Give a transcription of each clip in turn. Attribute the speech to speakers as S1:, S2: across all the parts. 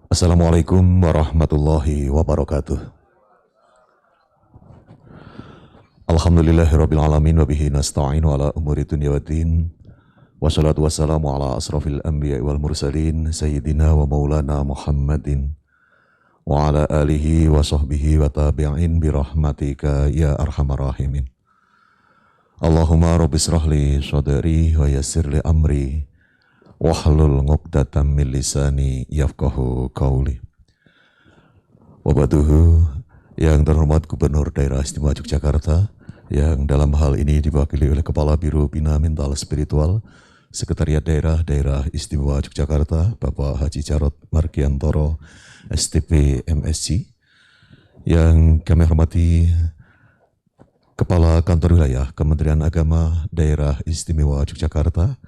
S1: Assalamualaikum warahmatullahi wabarakatuh. Alhamdulillahirabbil alamin wa bihi nasta'inu ala umuri dunya waddin. Wassalatu wassalamu ala asrafil anbiya'i wal mursalin sayyidina wa maulana Muhammadin wa ala alihi wa sahbihi wa tabi'in bi rahmatika ya arhamar rahimin. Allahumma rabbi israhli sadri wa yassir li amri wahlul 'uqdatam min lisani yafqahu qauli. Wabaduhu, yang terhormat Gubernur Daerah Istimewa Yogyakarta, yang dalam hal ini diwakili oleh Kepala Biro Bina Mental Spiritual Sekretariat Daerah Istimewa Yogyakarta, Bapak Haji Jarod Margiantoro, STP MSc, yang kami hormati Kepala Kantor Wilayah Kementerian Agama Daerah Istimewa Yogyakarta,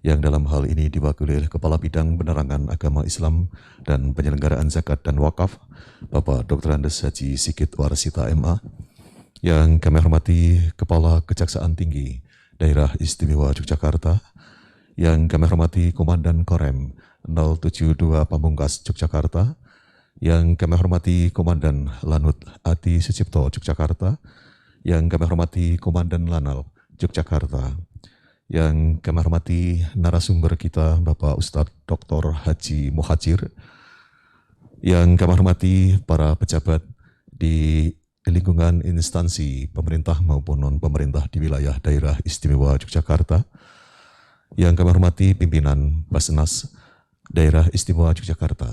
S1: yang dalam hal ini diwakili oleh Kepala Bidang Penerangan Agama Islam dan Penyelenggaraan Zakat dan Wakaf, Bapak Dr. Andes Haji Sigit Warsita MA, yang kami hormati Kepala Kejaksaan Tinggi Daerah Istimewa Yogyakarta, yang kami hormati Komandan Korem 072 Pamungkas Yogyakarta, yang kami hormati Komandan Lanut Adi Sucipto Yogyakarta, yang kami hormati Komandan Lanal Yogyakarta, yang kami hormati narasumber kita Bapak Ustadz Dr. Haji Muhajir, yang kami hormati para pejabat di lingkungan instansi pemerintah maupun non-pemerintah di wilayah daerah istimewa Yogyakarta, yang kami hormati pimpinan Basnas daerah istimewa Yogyakarta,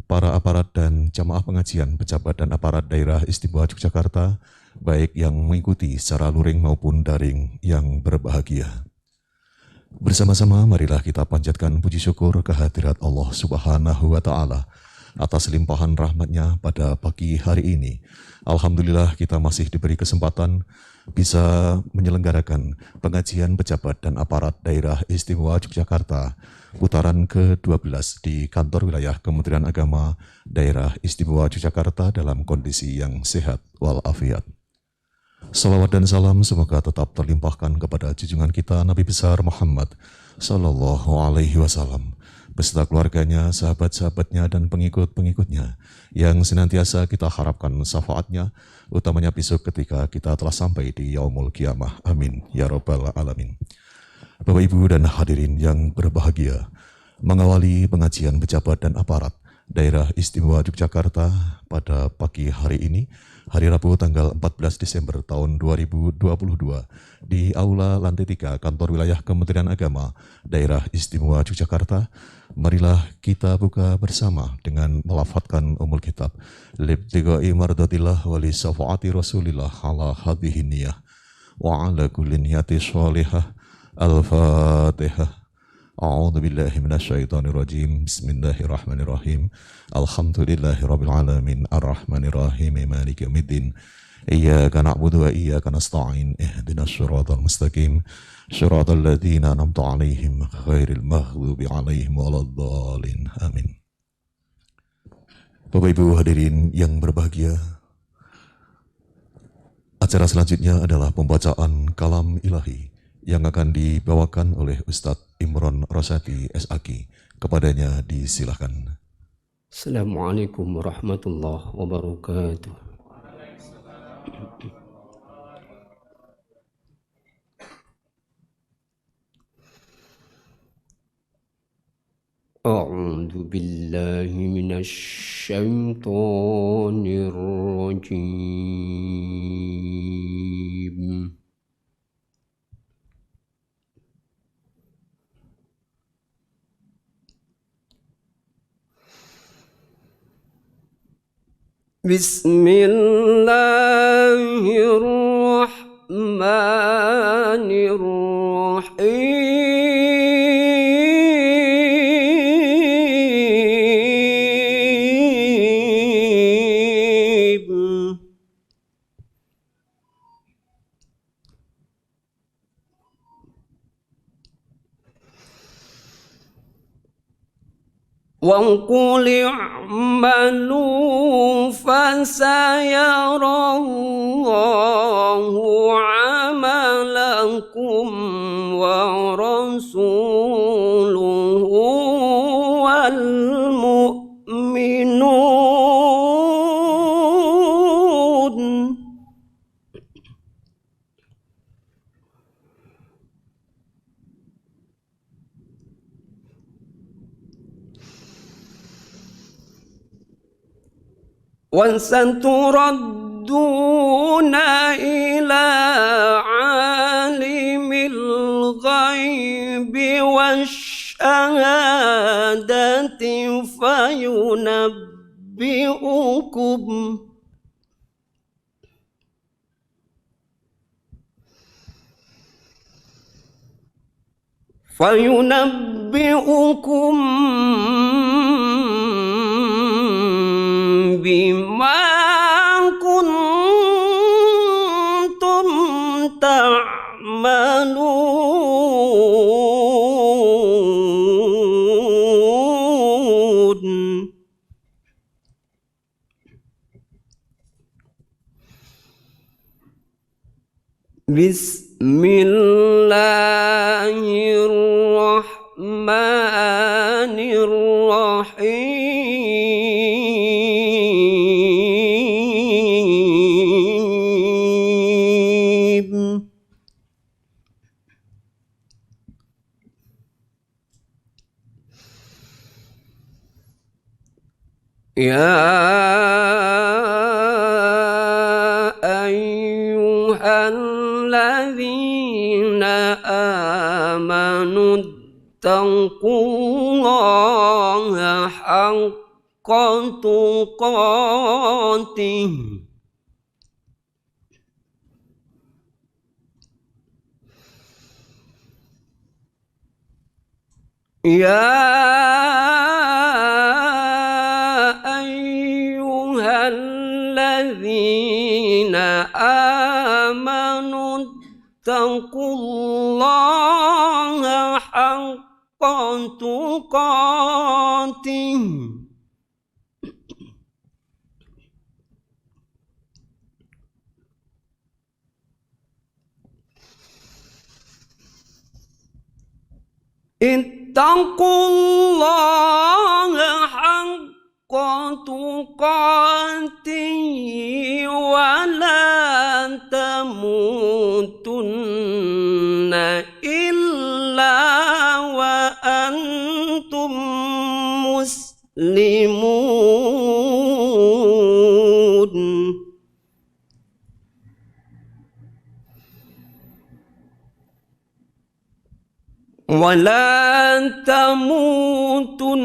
S1: para aparat dan jamaah pengajian, pejabat dan aparat daerah istimewa Yogyakarta, baik yang mengikuti secara luring maupun daring yang berbahagia. Bersama-sama marilah kita panjatkan puji syukur kehadirat Allah Subhanahu wa Ta'ala atas limpahan rahmatnya pada pagi hari ini. Alhamdulillah kita masih diberi kesempatan bisa menyelenggarakan pengajian pejabat dan aparat daerah istimewa Yogyakarta putaran ke-12 di kantor wilayah Kementerian Agama daerah istimewa Yogyakarta dalam kondisi yang sehat walafiat. Salawat dan salam semoga tetap terlimpahkan kepada junjungan kita Nabi besar Muhammad Sallallahu Alaihi Wasallam beserta keluarganya, sahabat-sahabatnya, dan pengikut-pengikutnya yang senantiasa kita harapkan syafaatnya, utamanya besok ketika kita telah sampai di Yaumul Qiyamah. Amin ya Rabbal Alamin. Bapak, Ibu, dan hadirin yang berbahagia, mengawali pengajian pejabat dan aparat daerah istimewa Yogyakarta pada pagi hari ini, hari Rabu tanggal 14 Desember tahun 2022 di Aula Lantai 3 Kantor Wilayah Kementerian Agama Daerah Istimewa Yogyakarta. Marilah kita buka bersama dengan melafadzkan Ummul Kitab libtigai mardatillah wa li syafaati Rasulillah ala hadhihi niyah wa ala kulli niyati sholihah. Al-Fatihah. A'udzu billahi minasyaitonir rajim. Bismillahirrahmanirrahim. Alhamdulillahirabbil alamin arrahmanir rahim maliki yaumiddin. Iyyaka na'budu wa iyyaka nasta'in. Ihdinas shiratal mustaqim. Shiratal ladzina an'amta 'alaihim ghairil maghdubi 'alaihim waladdallin. Amin. Bapak Ibu hadirin yang berbahagia, acara selanjutnya adalah pembacaan kalam ilahi yang akan dibawakan oleh Ustadz Imron Rosadi SAG. Kepadanya disilahkan.
S2: Assalamualaikum warahmatullahi wabarakatuh. A'udzu billahi minasy syaithanir rajim. Bismillahirrahmanirrahim. وَقُلِ اعْمَلُوا فَسَيَرَى اللَّهُ وستردون إلى عالم الغيب والشهادة فينبئكم بما كنتم تعملون. بسم الله الرحمن الرحيم. يا أيها الذين آمنوا اتقوا الله حق تقاته يا أيها الذين آمنوا اتقوا الله حق تقاته اتقوا الله حق تقاته ولا تموتن إلا وأنتم مسلمون. ولا تموتن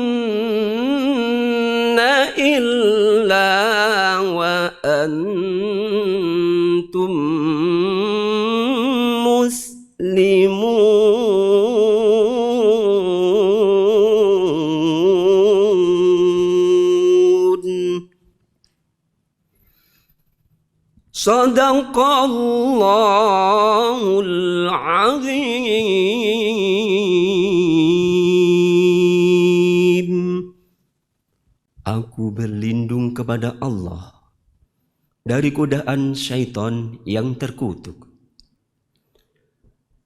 S2: إلا وأنتم مسلمون. صدق الله العظيم. Aku berlindung kepada Allah dari godaan syaitan yang terkutuk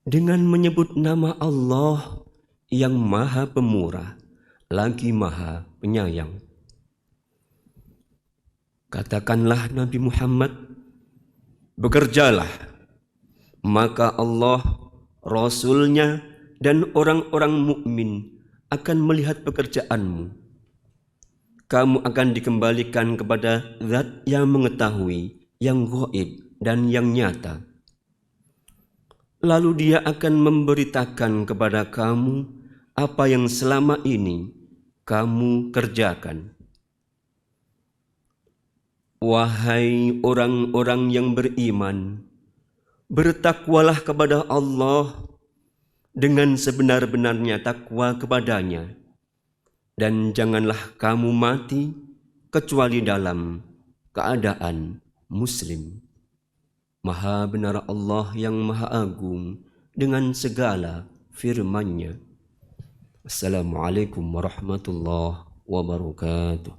S2: dengan menyebut nama Allah yang Maha Pemurah lagi Maha Penyayang. Katakanlah Nabi Muhammad, bekerjalah, maka Allah, Rasul-Nya, dan orang-orang mukmin akan melihat pekerjaanmu. Kamu akan dikembalikan kepada Zat yang mengetahui, yang gaib dan yang nyata. Lalu Dia akan memberitakan kepada kamu apa yang selama ini kamu kerjakan. Wahai orang-orang yang beriman, bertakwalah kepada Allah dengan sebenar-benarnya takwa kepadanya, dan janganlah kamu mati kecuali dalam keadaan muslim. Maha benar Allah yang Maha Agung dengan segala firman-Nya. Assalamualaikum warahmatullahi wabarakatuh.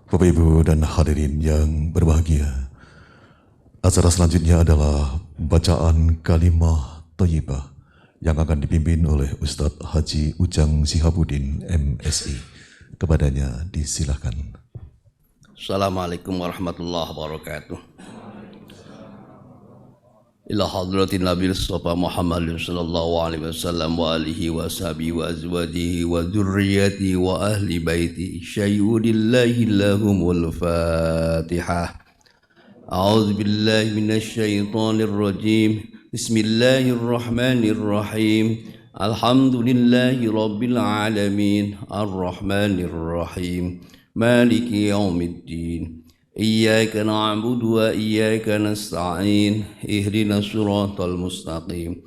S1: Bapak, Ibu, dan hadirin yang berbahagia, acara selanjutnya adalah bacaan kalimah thayyibah yang akan dipimpin oleh Ustadz Haji Ujang Sihabuddin MSI. Kepadanya disilahkan.
S3: Assalamualaikum warahmatullahi wabarakatuh. إلى حضرة النبي المصطفى محمد صلى الله عليه وسلم وآله وصحبه وأزواجه وذريته وأهل بيته شهود الله لهم الفاتحة. أعوذ بالله من الشيطان الرجيم. بسم الله الرحمن الرحيم. الحمد لله رب العالمين الرحمن الرحيم مالك يوم الدين إياك نعبد وإياك نستعين اهدنا الصراط المستقيم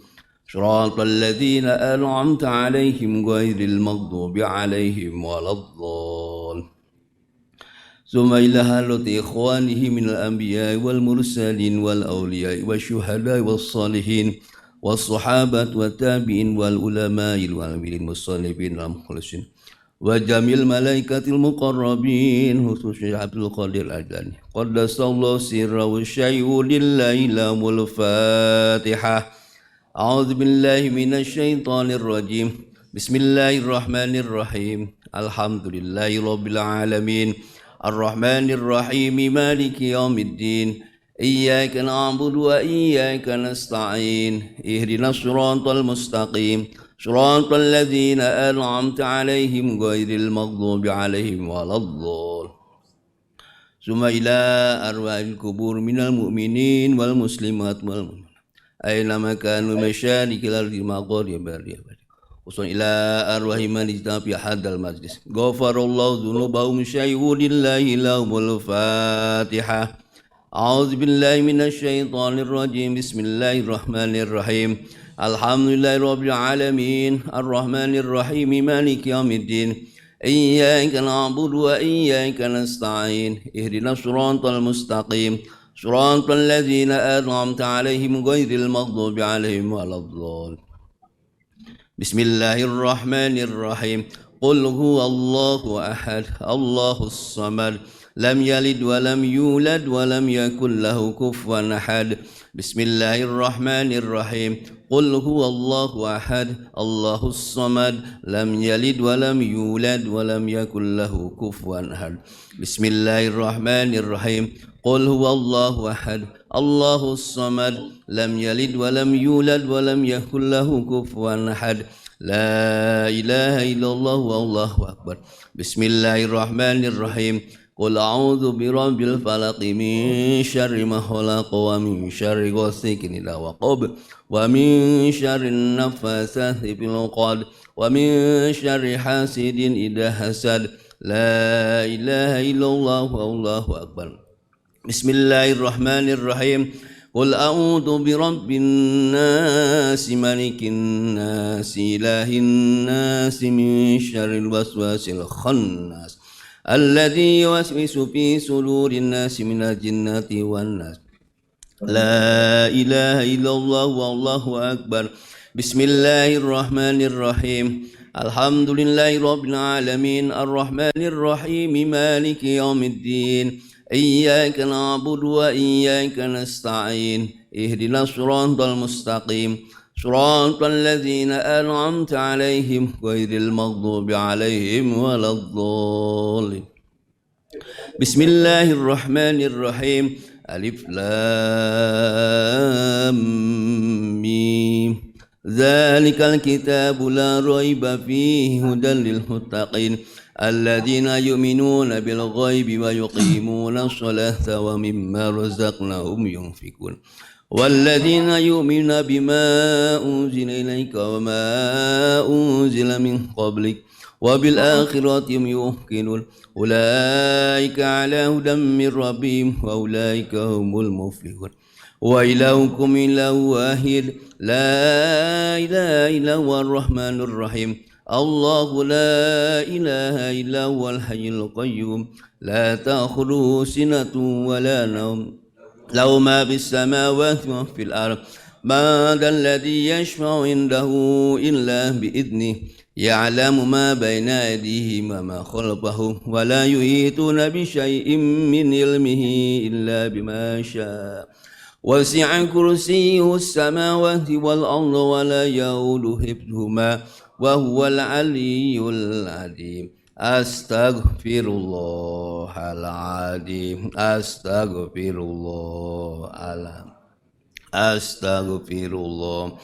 S3: صراط الذين أنعمت عليهم غير المغضوب عليهم ولا الضالين. ثم إلى حضرة إخوانه من الأنبياء والمرسلين والأولياء والشهداء والصالحين والصحابة والتابعين والعلماء والعاملين والصالحين والمخلصين وجميع الملائكة المقربين خصوصا عبد القادر الجيلاني قدس الله سره والشهود لله لهم الفاتحة. أعوذ بالله من الشيطان الرجيم. بسم الله الرحمن الرحيم. الحمد لله رب العالمين الرحمن الرحيم مالك يوم الدين إياك نعبد وإياك نستعين اهدنا الصراط المستقيم صراط الذين أنعمت عليهم غير المغضوب عليهم ولا الضالين. ثم إلى أرواح القبور من المؤمنين والمسلمات والمؤمنين أينما كانوا مشارق الأرض مغارب وصل إلى أرواح من اجتمع في هذا المجلس غفر الله ذنوبهم شهود الله لهم الفاتحة. أعوذ بالله من الشيطان الرجيم. بسم الله الرحمن الرحيم. الحمد لله رب العالمين الرحمن الرحيم مالك يوم الدين إياك نعبد وإياك نستعين اهدنا الصراط المستقيم صراط الذين أنعمت عليهم غير المغضوب عليهم ولا الضالين. بسم الله الرحمن الرحيم. قل هو الله أحد الله الصمد لم يلد ولم يولد ولم يكن له كفوا أحد. بسم الله الرحمن الرحيم. قل هو الله أحد الله الصمد لم يلد ولم يولد ولم يكن له كفوا أحد. بسم الله الرحمن الرحيم. قل هو الله أحد الله الصمد لم يلد ولم يولد ولم يكن له كفوا أحد. لا إله إلا الله والله أكبر. بسم الله الرحمن الرحيم. قل أعوذ برب الفلق من شر ما خلق ومن شر غاسق إذا وقب ومن شر النفاثات في العقد ومن شر حاسد إذا حسد. لا إله إلا الله والله أكبر. بسم الله الرحمن الرحيم. قل أعوذ برب الناس ملك الناس إله الناس من شر الوسواس الخناس الذي يوسوس في صدور الناس من الجنة والناس. لا إله إلا الله والله أكبر. بسم الله الرحمن الرحيم. الحمد لله رب العالمين الرحمن الرحيم مالك يوم الدين إياك نعبد وإياك نستعين اهدنا الصراط المستقيم صراط الذين أنعمت عليهم غير المغضوب عليهم ولا الضالين. بسم الله الرحمن الرحيم. ألف لام ميم ذلك الكتاب لا ريب فيه هدى للمتقين الذين يؤمنون بالغيب ويقيمون الصلاة ومما رزقناهم ينفقون والذين يؤمنون بما أنزل إليك وما أنزل من قبلك وبالآخرة هم يوقنون أولئك على هدى من ربهم وأولئك هم المفلحون. وإلهكم إله واحد لا إله إلا هو الرحمن الرحيم الله لا إله إلا هو الحي القيوم لا تأخذه سنة ولا نوم له ما في السماوات وما في الأرض من ذا الذي يشفع عنده إلا بإذنه يعلم ما بين أيديهم وما خلفهم ولا يحيطون بشيء من علمه إلا بما شاء وسع كرسيه السماوات والأرض ولا يؤوده حفظهما وهو العلي العظيم. أستغفر الله العظيم أستغفر الله العظيم. Astaghfirullah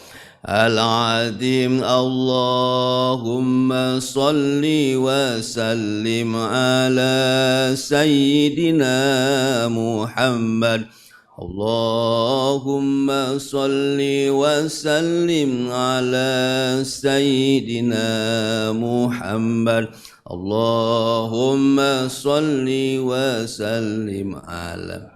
S3: Al-Azim. Allahumma salli wa sallim ala Sayyidina Muhammad. Allahumma salli wa sallim ala Sayyidina Muhammad. Allahumma salli wa sallim ala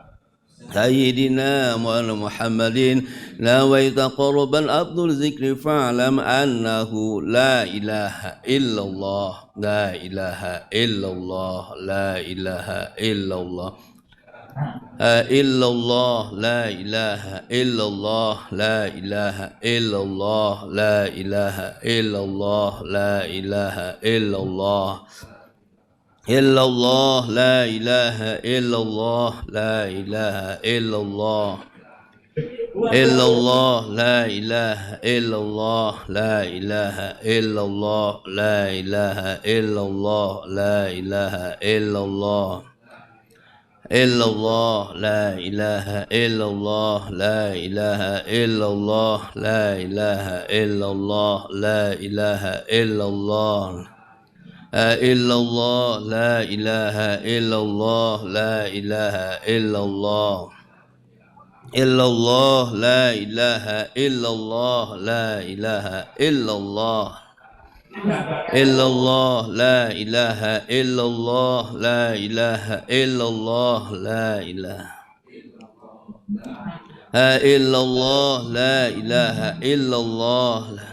S3: Sayyidina Muhammadin. Nawaita qurban abdul zikri fa'lam annahu la ilaha illallah, la ilaha illallah, la ilaha illallah, illallah, la ilaha illallah, la ilaha illallah, la ilaha illallah, la ilaha illallah, illallah, la ilaha illallah, la ilaha illallah, illallah, la ilaha illallah, la ilaha illallah, la ilaha illallah, la ilaha illallah, illallah, la ilaha illallah, la ilaha illallah, la ilaha illallah, la ilaha illallah, illallah, la ilaha illallah, la ilaha illallah, illallah, la ilaha illallah, la ilaha illallah, illallah, la ilaha illallah, la ilaha illallah, la ilaha illallah, la ilaha illallah,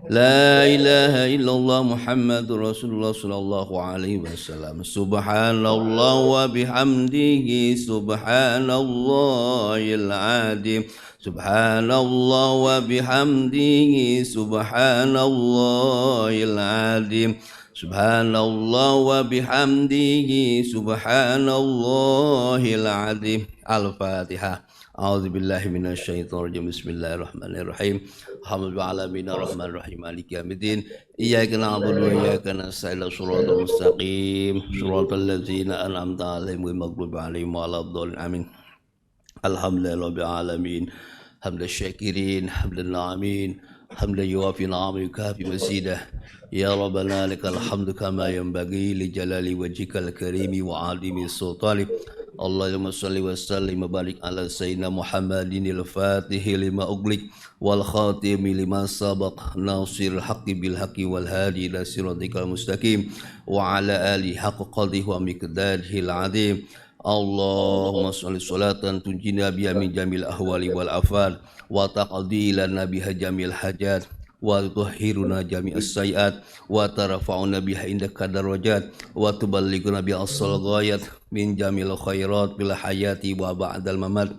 S3: la ilaha illallah Muhammadur Rasulullah sallallahu alaihi wasallam. Subhanallah wa bihamdihi subhanallahil azim. Subhanallah wa bihamdihi subhanallahil azim. Subhanallah wa bihamdihi subhanallahil azim. Al-Fatihah. A'udzubillahi minasyaitonirrajim. Bismillahirrahmanirrahim. Alhamdulillahirabbil alamin maliki yaumiddin. Iyyaka na'budu wa iyyaka nasta'in. Shiratal mustaqim. Shiratal ladzina an'amta 'alaihim ghairil maghdubi 'alaihim waladdallin. Amin. Alhamdulillahirabbil alamin. Hamdan syakirin, hamdan na'imin, hamdan yuwafi ni'amahu yukafi mazidah. Ya Rabbana lakal hamdu kama yanbaghi li jalali wajhikal karimi wa 'azimi sultani. Allahumma salli wa sallim wa barik ala sayyidina Muhammadin al-Fatihi lima ughliq wal khatimi lima sabaq nasiril haqqi bil haqqi wal hadi ila siratikal mustaqim wa ala alihi haqqa qadrihi wa miqdarihi al-'azim. Allahumma sholli sholatan tunjina biha min jamil ahwali wal afat wa taqdi lana biha jamil hajat wa tutahhiruna jami'as sayiat wa tarfa'una biha indaka darajat wa tuballighuna bi asal ghayat min jamil khairat bil hayati wa ba'dal mamat.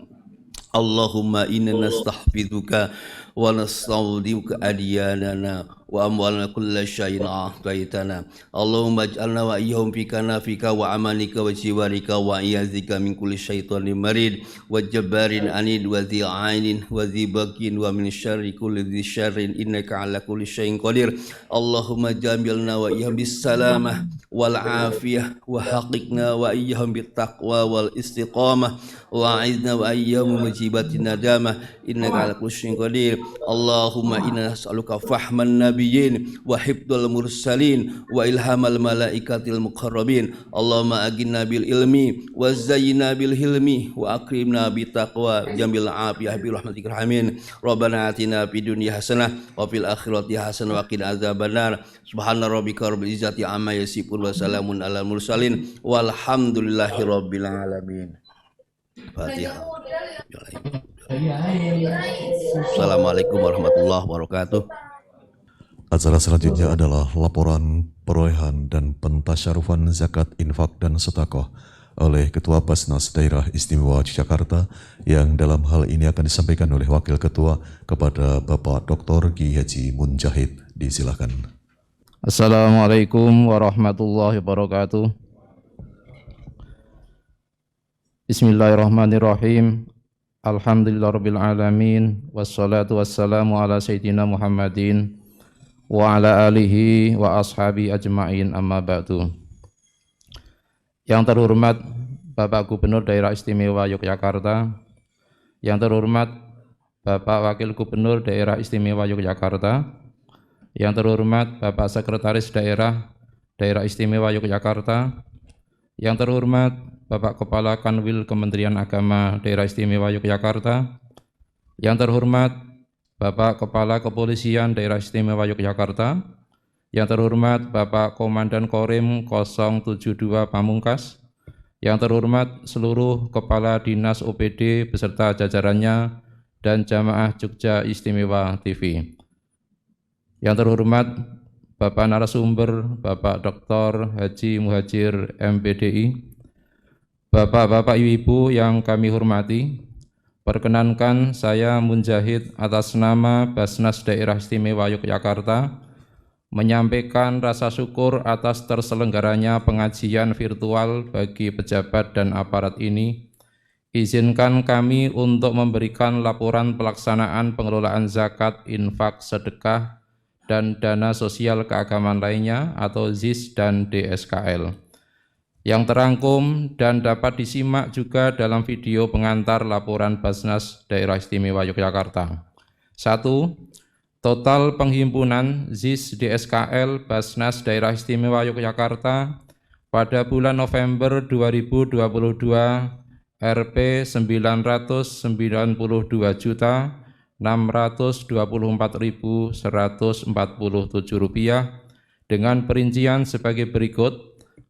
S3: Allahumma inna nastahfiduka wa nastaudiuka adyanana wa amwalana kulla syai'in a'taitana. Allahumma ij'alna wa iyyahum fika nafika wa amanika wa jiwarika wa iyazika min kulli syaitanin marid wa jabbarin anid wa dhi ainin wa dhi bakin wa min syarri kulli dhi syarrin innaka ala kulli syai'in qadir. Allahumma jamilna wa iyyahum bis salamah wal afiyah wa haqiqna wa iyyahum bit taqwa wal istiqamah wa a'idna wa iyyahum mujibatin nadamah innaka ala kulli syai'in qadir. Allahumma inna nas'aluka fahman nabiyyin wa hifdzal mursalin wa ilhamal malaikatil muqarrabin. Allahumma aginna bil ilmi wa zayyina bil hilmi wa akrimna bit taqwa jamil afiyah bi rahmatikar amin. Rabbana atina fid dunya hasanah wa fil akhirati hasanah wa qina adzabannar. Subhana rabbika rabbil izzati amma yasifun wa salamun alal mursalin walhamdulillahi rabbil alamin. Fatihah. Assalamualaikum warahmatullahi wabarakatuh.
S1: Acara selanjutnya adalah laporan perolehan dan pentasyarufan zakat, infak, dan sedekah oleh Ketua Basnas Daerah Istimewa Yogyakarta yang dalam hal ini akan disampaikan oleh Wakil Ketua kepada Bapak Dr. Ki Haji Munjahid. Disilakan.
S4: Assalamualaikum warahmatullahi wabarakatuh. Bismillahirrahmanirrahim. Alhamdulillahirabbil alamin wassalatu wassalamu ala sayyidina Muhammadin wa ala alihi wa ashabi ajmain, amma ba'du. Yang terhormat Bapak Gubernur Daerah Istimewa Yogyakarta, Yang terhormat Bapak Wakil Gubernur Daerah Istimewa Yogyakarta, yang terhormat Bapak Sekretaris Daerah Daerah Istimewa Yogyakarta, yang terhormat Bapak Kepala Kanwil Kementerian Agama Daerah Istimewa Yogyakarta, yang terhormat Bapak Kepala Kepolisian Daerah Istimewa Yogyakarta, yang terhormat Bapak Komandan Korim 072 Pamungkas, yang terhormat seluruh Kepala Dinas OPD beserta jajarannya dan jamaah Jogja Istimewa TV. Yang terhormat Bapak narasumber, Bapak Dr. Haji Muhajir MPDI, Bapak-bapak Ibu yang kami hormati, perkenankan saya Munjahid atas nama Basnas Daerah Istimewa Yogyakarta menyampaikan rasa syukur atas terselenggaranya pengajian virtual bagi pejabat dan aparat ini. Izinkan kami untuk memberikan laporan pelaksanaan pengelolaan zakat, infak, sedekah, dan dana sosial keagamaan lainnya atau ZIS dan DSKL yang terangkum dan dapat disimak juga dalam video pengantar laporan Basnas Daerah Istimewa Yogyakarta. 1. Total penghimpunan ZIS DSKL Basnas Daerah Istimewa Yogyakarta pada bulan November 2022 Rp 992.624.147 rupiah dengan perincian sebagai berikut.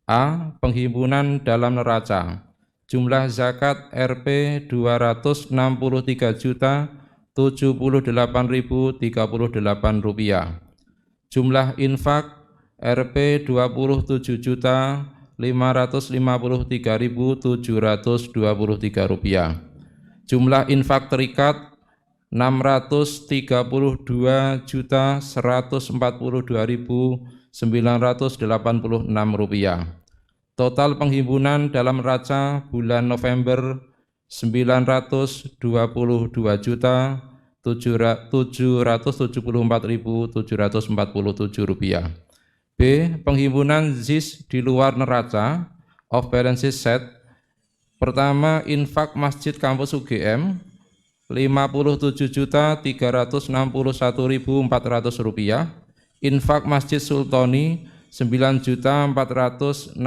S4: A. Penghimpunan dalam neraca. Jumlah zakat Rp 263.078.038 rupiah. Jumlah infak Rp 27.553.723 rupiah. Jumlah infak terikat Rp632.142.986 rupiah. Total penghimpunan dalam neraca bulan November Rp922.774.747 rupiah. B. Penghimpunan ZIS di luar neraca off balance set. Pertama, infak Masjid Kampus UGM Rp57.361.400 rupiah. Infak Masjid Sultoni 9.466.000,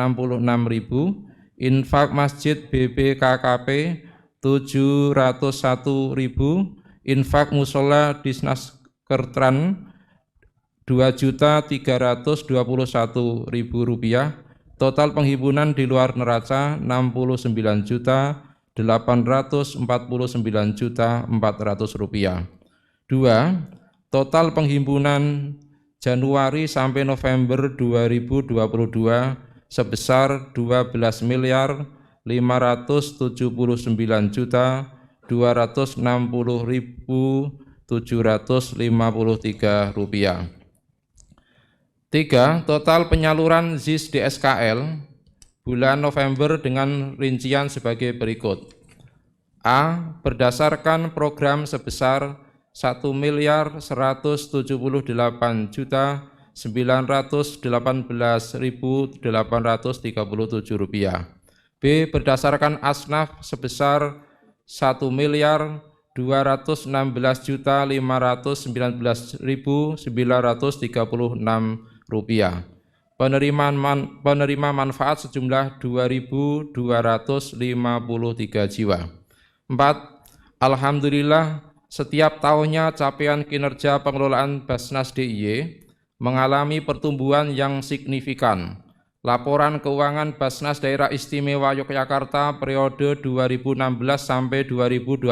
S4: infak Masjid BBKKP 701.000, infak Musola Disnas Kertran 2.321.000 rupiah. Total penghimpunan di luar neraca 69.849.400 rupiah. 2. Total penghimpunan Januari sampai November 2022 sebesar 12.279.260.753 rupiah. 3. Total penyaluran ZIS DSKL bulan November dengan rincian sebagai berikut. A. Berdasarkan program sebesar Rp1.178.918.837 rupiah. B. Berdasarkan asnaf sebesar Rp1.219.519.936 rupiah. Penerima manfaat sejumlah 2.253 jiwa. 4. Alhamdulillah, setiap tahunnya capaian kinerja pengelolaan Basnas DIY mengalami pertumbuhan yang signifikan. Laporan keuangan Basnas Daerah Istimewa Yogyakarta periode 2016 sampai 2021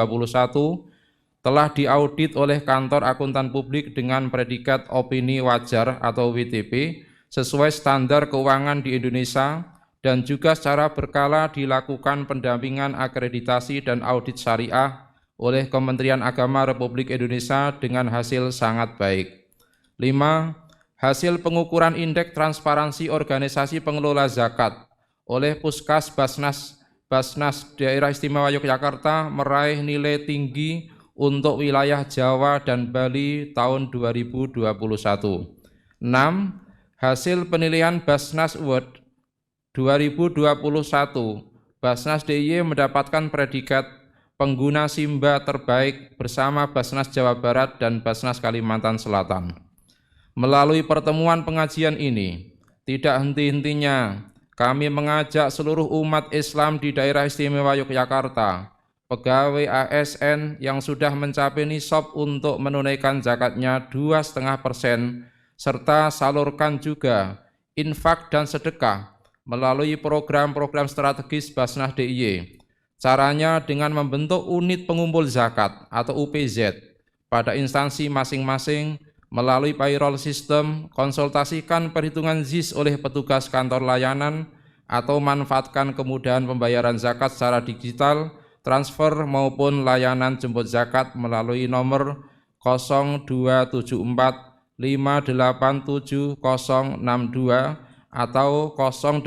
S4: telah diaudit oleh Kantor Akuntan Publik dengan predikat opini wajar atau WTP sesuai standar keuangan di Indonesia dan juga secara berkala dilakukan pendampingan akreditasi dan audit syariah oleh Kementerian Agama Republik Indonesia dengan hasil sangat baik. 5. Hasil pengukuran indeks transparansi organisasi pengelola zakat oleh Puskas Basnas Daerah Istimewa Yogyakarta meraih nilai tinggi untuk wilayah Jawa dan Bali tahun 2021. 6. Hasil penilaian Basnas Award 2021, Basnas DIY mendapatkan predikat pengguna Simba terbaik bersama Basnas Jawa Barat dan Basnas Kalimantan Selatan. Melalui pertemuan pengajian ini, tidak henti-hentinya kami mengajak seluruh umat Islam di Daerah Istimewa Yogyakarta, pegawai ASN yang sudah mencapai nisab untuk menunaikan zakatnya 2,5%, serta salurkan juga infak dan sedekah melalui program-program strategis Basnas DIY. Caranya dengan membentuk unit pengumpul zakat atau UPZ pada instansi masing-masing melalui payroll system, konsultasikan perhitungan ZIS oleh petugas kantor layanan, atau manfaatkan kemudahan pembayaran zakat secara digital, transfer maupun layanan jemput zakat melalui nomor 0274 587 062 atau 085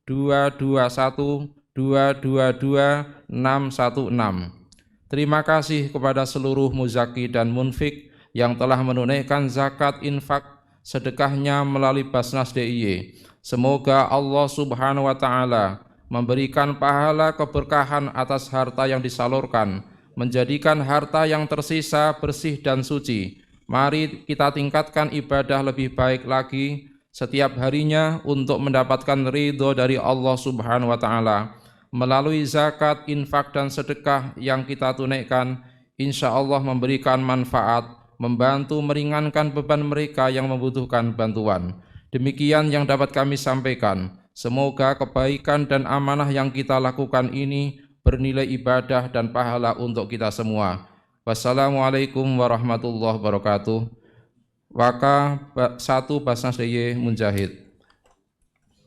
S4: 221 222 616. Terima kasih kepada seluruh muzaki dan munfik yang telah menunaikan zakat infak sedekahnya melalui Basnas DIY. Semoga Allah Subhanahu wa Ta'ala memberikan pahala keberkahan atas harta yang disalurkan, menjadikan harta yang tersisa bersih dan suci. Mari kita tingkatkan ibadah lebih baik lagi setiap harinya untuk mendapatkan ridho dari Allah Subhanahu wa Ta'ala. Melalui zakat, infak, dan sedekah yang kita tunaikan, insya Allah memberikan manfaat, membantu meringankan beban mereka yang membutuhkan bantuan. Demikian yang dapat kami sampaikan. Semoga kebaikan dan amanah yang kita lakukan ini bernilai ibadah dan pahala untuk kita semua. Wassalamualaikum warahmatullahi wabarakatuh. Waka 1 Basnas DIY Munjahid.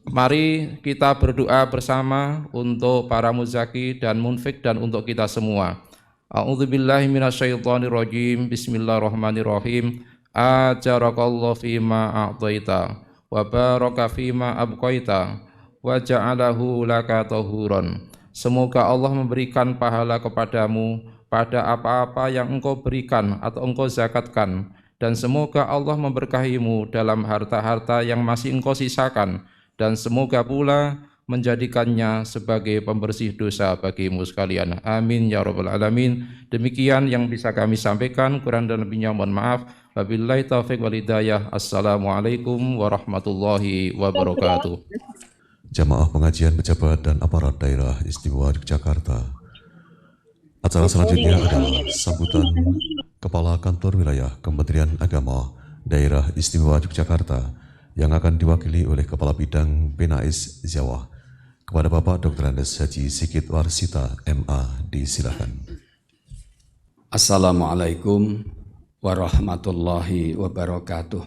S4: Mari kita berdoa bersama untuk para muzaki dan munfik dan untuk kita semua. A'udzubillahi minasyaitonirrajim. Bismillahirrahmanirrahim. Ajarakallahu fima a'taita wa baraka fima abqaita wa ja'alahu laka tahuran. Semoga Allah memberikan pahala kepadamu pada apa-apa yang engkau berikan atau engkau zakatkan, dan semoga Allah memberkahimu dalam harta-harta yang masih engkau sisakan, dan semoga pula menjadikannya sebagai pembersih dosa bagimu sekalian. Amin ya rabbal alamin. Demikian yang bisa kami sampaikan, kurang dan lebihnya mohon maaf. Wabillahi taufiq wal hidayah. Assalamualaikum warahmatullahi wabarakatuh.
S1: Jamaah pengajian pejabat dan aparat daerah istimewa Yogyakarta. Acara selanjutnya adalah sambutan Kepala Kantor Wilayah Kementerian Agama Daerah Istimewa Yogyakarta yang akan diwakili oleh Kepala Bidang Penais Jawa. Kepada Bapak Dr. Andes Haji Sigit Warsita MA, disilakan.
S3: Assalamualaikum warahmatullahi wabarakatuh.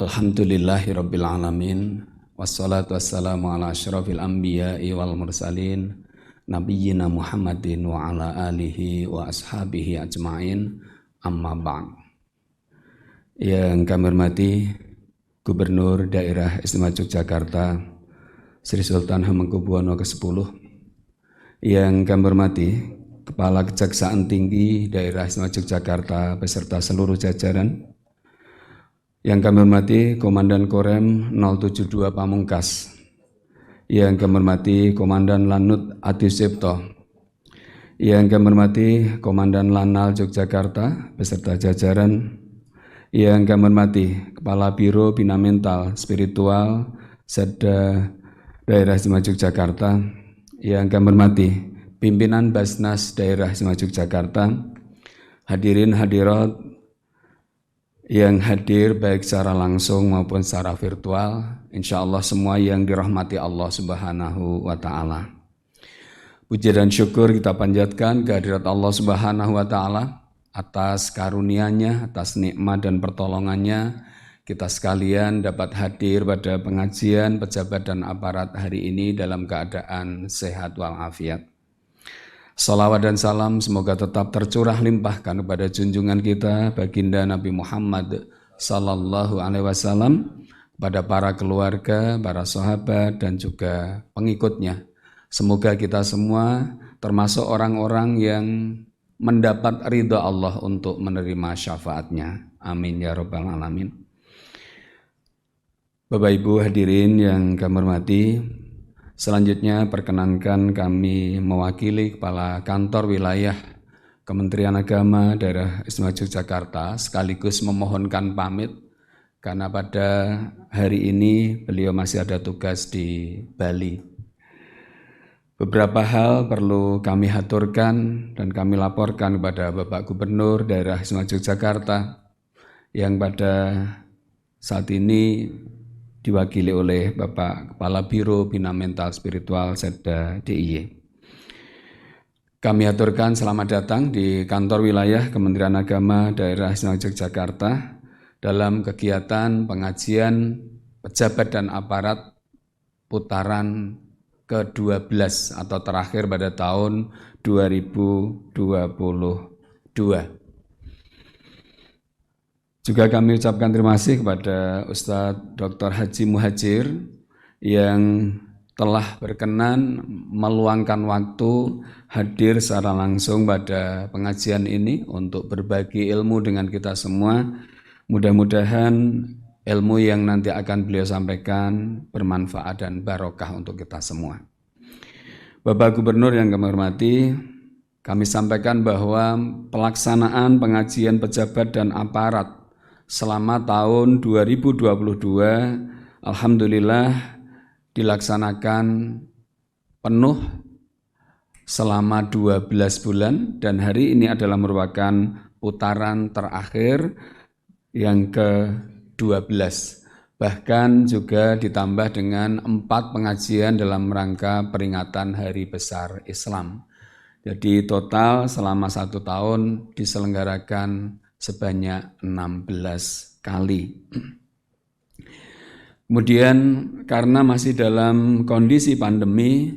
S3: Alhamdulillahirabbil alamin, wassalatu wassalamu ala asyrafil anbiya'i wal mursalin nabiyyina Muhammadin wa ala alihi wa ashabihi ajma'in, amma ba'd. Yang kami hormati Gubernur Daerah Istimewa Yogyakarta Sri Sultan Hamengkubuwono ke-10, yang kami hormati Kepala Kejaksaan Tinggi Daerah Istimewa Yogyakarta beserta seluruh jajaran, yang kami hormati Komandan Korem 072 Pamungkas, yang kami hormati Komandan Lanut Adi Sipto, yang kami hormati Komandan Lanal Yogyakarta beserta jajaran, yang kami hormati Kepala Biro Bina Mental Spiritual Setda Daerah Istimewa Yogyakarta, yang kami hormati Pimpinan Basnas Daerah Istimewa Yogyakarta, hadirin hadirat yang hadir baik secara langsung maupun secara virtual, insya Allah semua yang dirahmati Allah Subhanahu wa Ta'ala. Puji dan syukur kita panjatkan kehadirat Allah Subhanahu wa Ta'ala atas karunia-Nya, atas nikmat dan pertolongannya, kita sekalian dapat hadir pada pengajian pejabat dan aparat hari ini dalam keadaan sehat walafiat. Salawat dan salam semoga tetap tercurah limpahkan kepada junjungan kita baginda Nabi Muhammad sallallahu alaihi wasallam, kepada para keluarga, para sahabat dan juga pengikutnya. Semoga kita semua termasuk orang-orang yang mendapat ridha Allah untuk menerima syafaatnya. Amin ya rabbal alamin. Bapak Ibu hadirin yang kami hormati,
S5: Selanjutnya perkenankan kami mewakili Kepala Kantor Wilayah Kementerian Agama Daerah Istimewa Yogyakarta sekaligus memohonkan pamit karena pada hari ini beliau masih ada tugas di Bali. Beberapa hal perlu kami haturkan dan kami laporkan kepada Bapak Gubernur Daerah Istimewa Yogyakarta yang pada saat ini diwakili oleh Bapak Kepala Biro Bina Mental Spiritual Setda DIY. Kami aturkan selamat datang di kantor wilayah Kementerian Agama Daerah Istimewa Yogyakarta dalam kegiatan pengajian pejabat dan aparat putaran ke-12 atau terakhir pada tahun 2022. Juga kami ucapkan terima kasih kepada Ustadz Dr. Haji Muhajir yang telah berkenan meluangkan waktu hadir secara langsung pada pengajian ini untuk berbagi ilmu dengan kita semua. Mudah-mudahan ilmu yang nanti akan beliau sampaikan bermanfaat dan barokah untuk kita semua. Bapak Gubernur yang kami hormati, kami sampaikan bahwa pelaksanaan pengajian pejabat dan aparat selama tahun 2022 alhamdulillah dilaksanakan penuh selama 12 bulan dan hari ini adalah merupakan putaran terakhir yang ke-12. Bahkan juga ditambah dengan 4 pengajian dalam rangka peringatan Hari Besar Islam. Jadi total selama 1 tahun diselenggarakan sebanyak 16 kali. Kemudian karena masih dalam kondisi pandemi,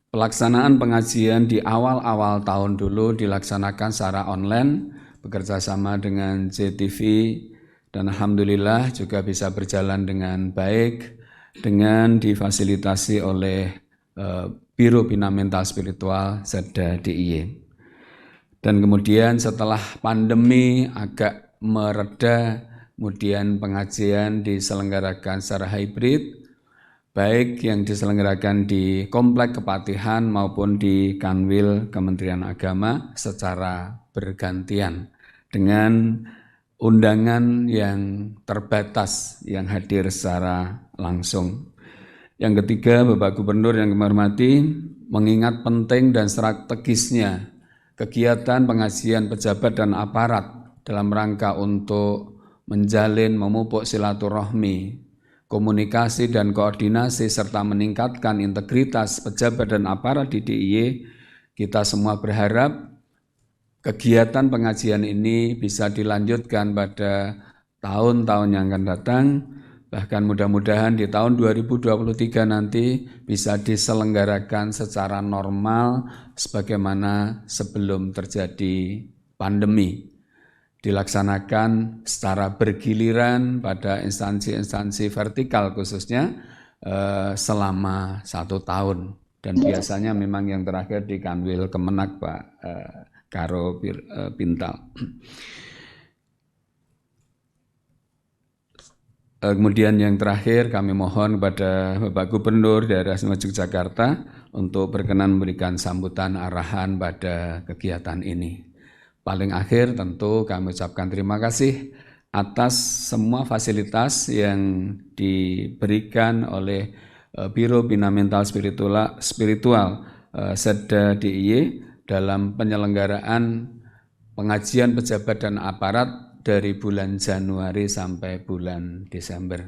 S5: pelaksanaan pengajian di awal-awal tahun dulu dilaksanakan secara online, bekerjasama dengan JTV, dan alhamdulillah juga bisa berjalan dengan baik dengan difasilitasi oleh Biro Bina Mental Spiritual Setda DIY. Dan kemudian setelah pandemi agak mereda, kemudian pengajian diselenggarakan secara hybrid, baik yang diselenggarakan di Komplek Kepatihan maupun di Kanwil Kementerian Agama secara bergantian dengan undangan yang terbatas yang hadir secara langsung. Yang ketiga, Bapak Gubernur yang kami hormati, mengingat penting dan strategisnya kegiatan pengajian pejabat dan aparat dalam rangka untuk menjalin, memupuk silaturahmi, komunikasi dan koordinasi serta meningkatkan integritas pejabat dan aparat di DIY, kita semua berharap kegiatan pengajian ini bisa dilanjutkan pada tahun-tahun yang akan datang, bahkan mudah-mudahan di tahun 2023 nanti bisa diselenggarakan secara normal sebagaimana sebelum terjadi pandemi. Dilaksanakan secara bergiliran pada instansi-instansi vertikal khususnya selama 1 tahun. Dan biasanya memang yang terakhir di Kanwil Kemenak Pak Karo Pintal. Kemudian yang terakhir kami mohon kepada Bapak Gubernur Daerah Istimewa Yogyakarta untuk berkenan memberikan sambutan arahan pada kegiatan ini. Paling akhir tentu kami ucapkan terima kasih atas semua fasilitas yang diberikan oleh Biro Bina Mental Spiritual Setda DIY dalam penyelenggaraan pengajian pejabat dan aparat dari bulan Januari sampai bulan Desember.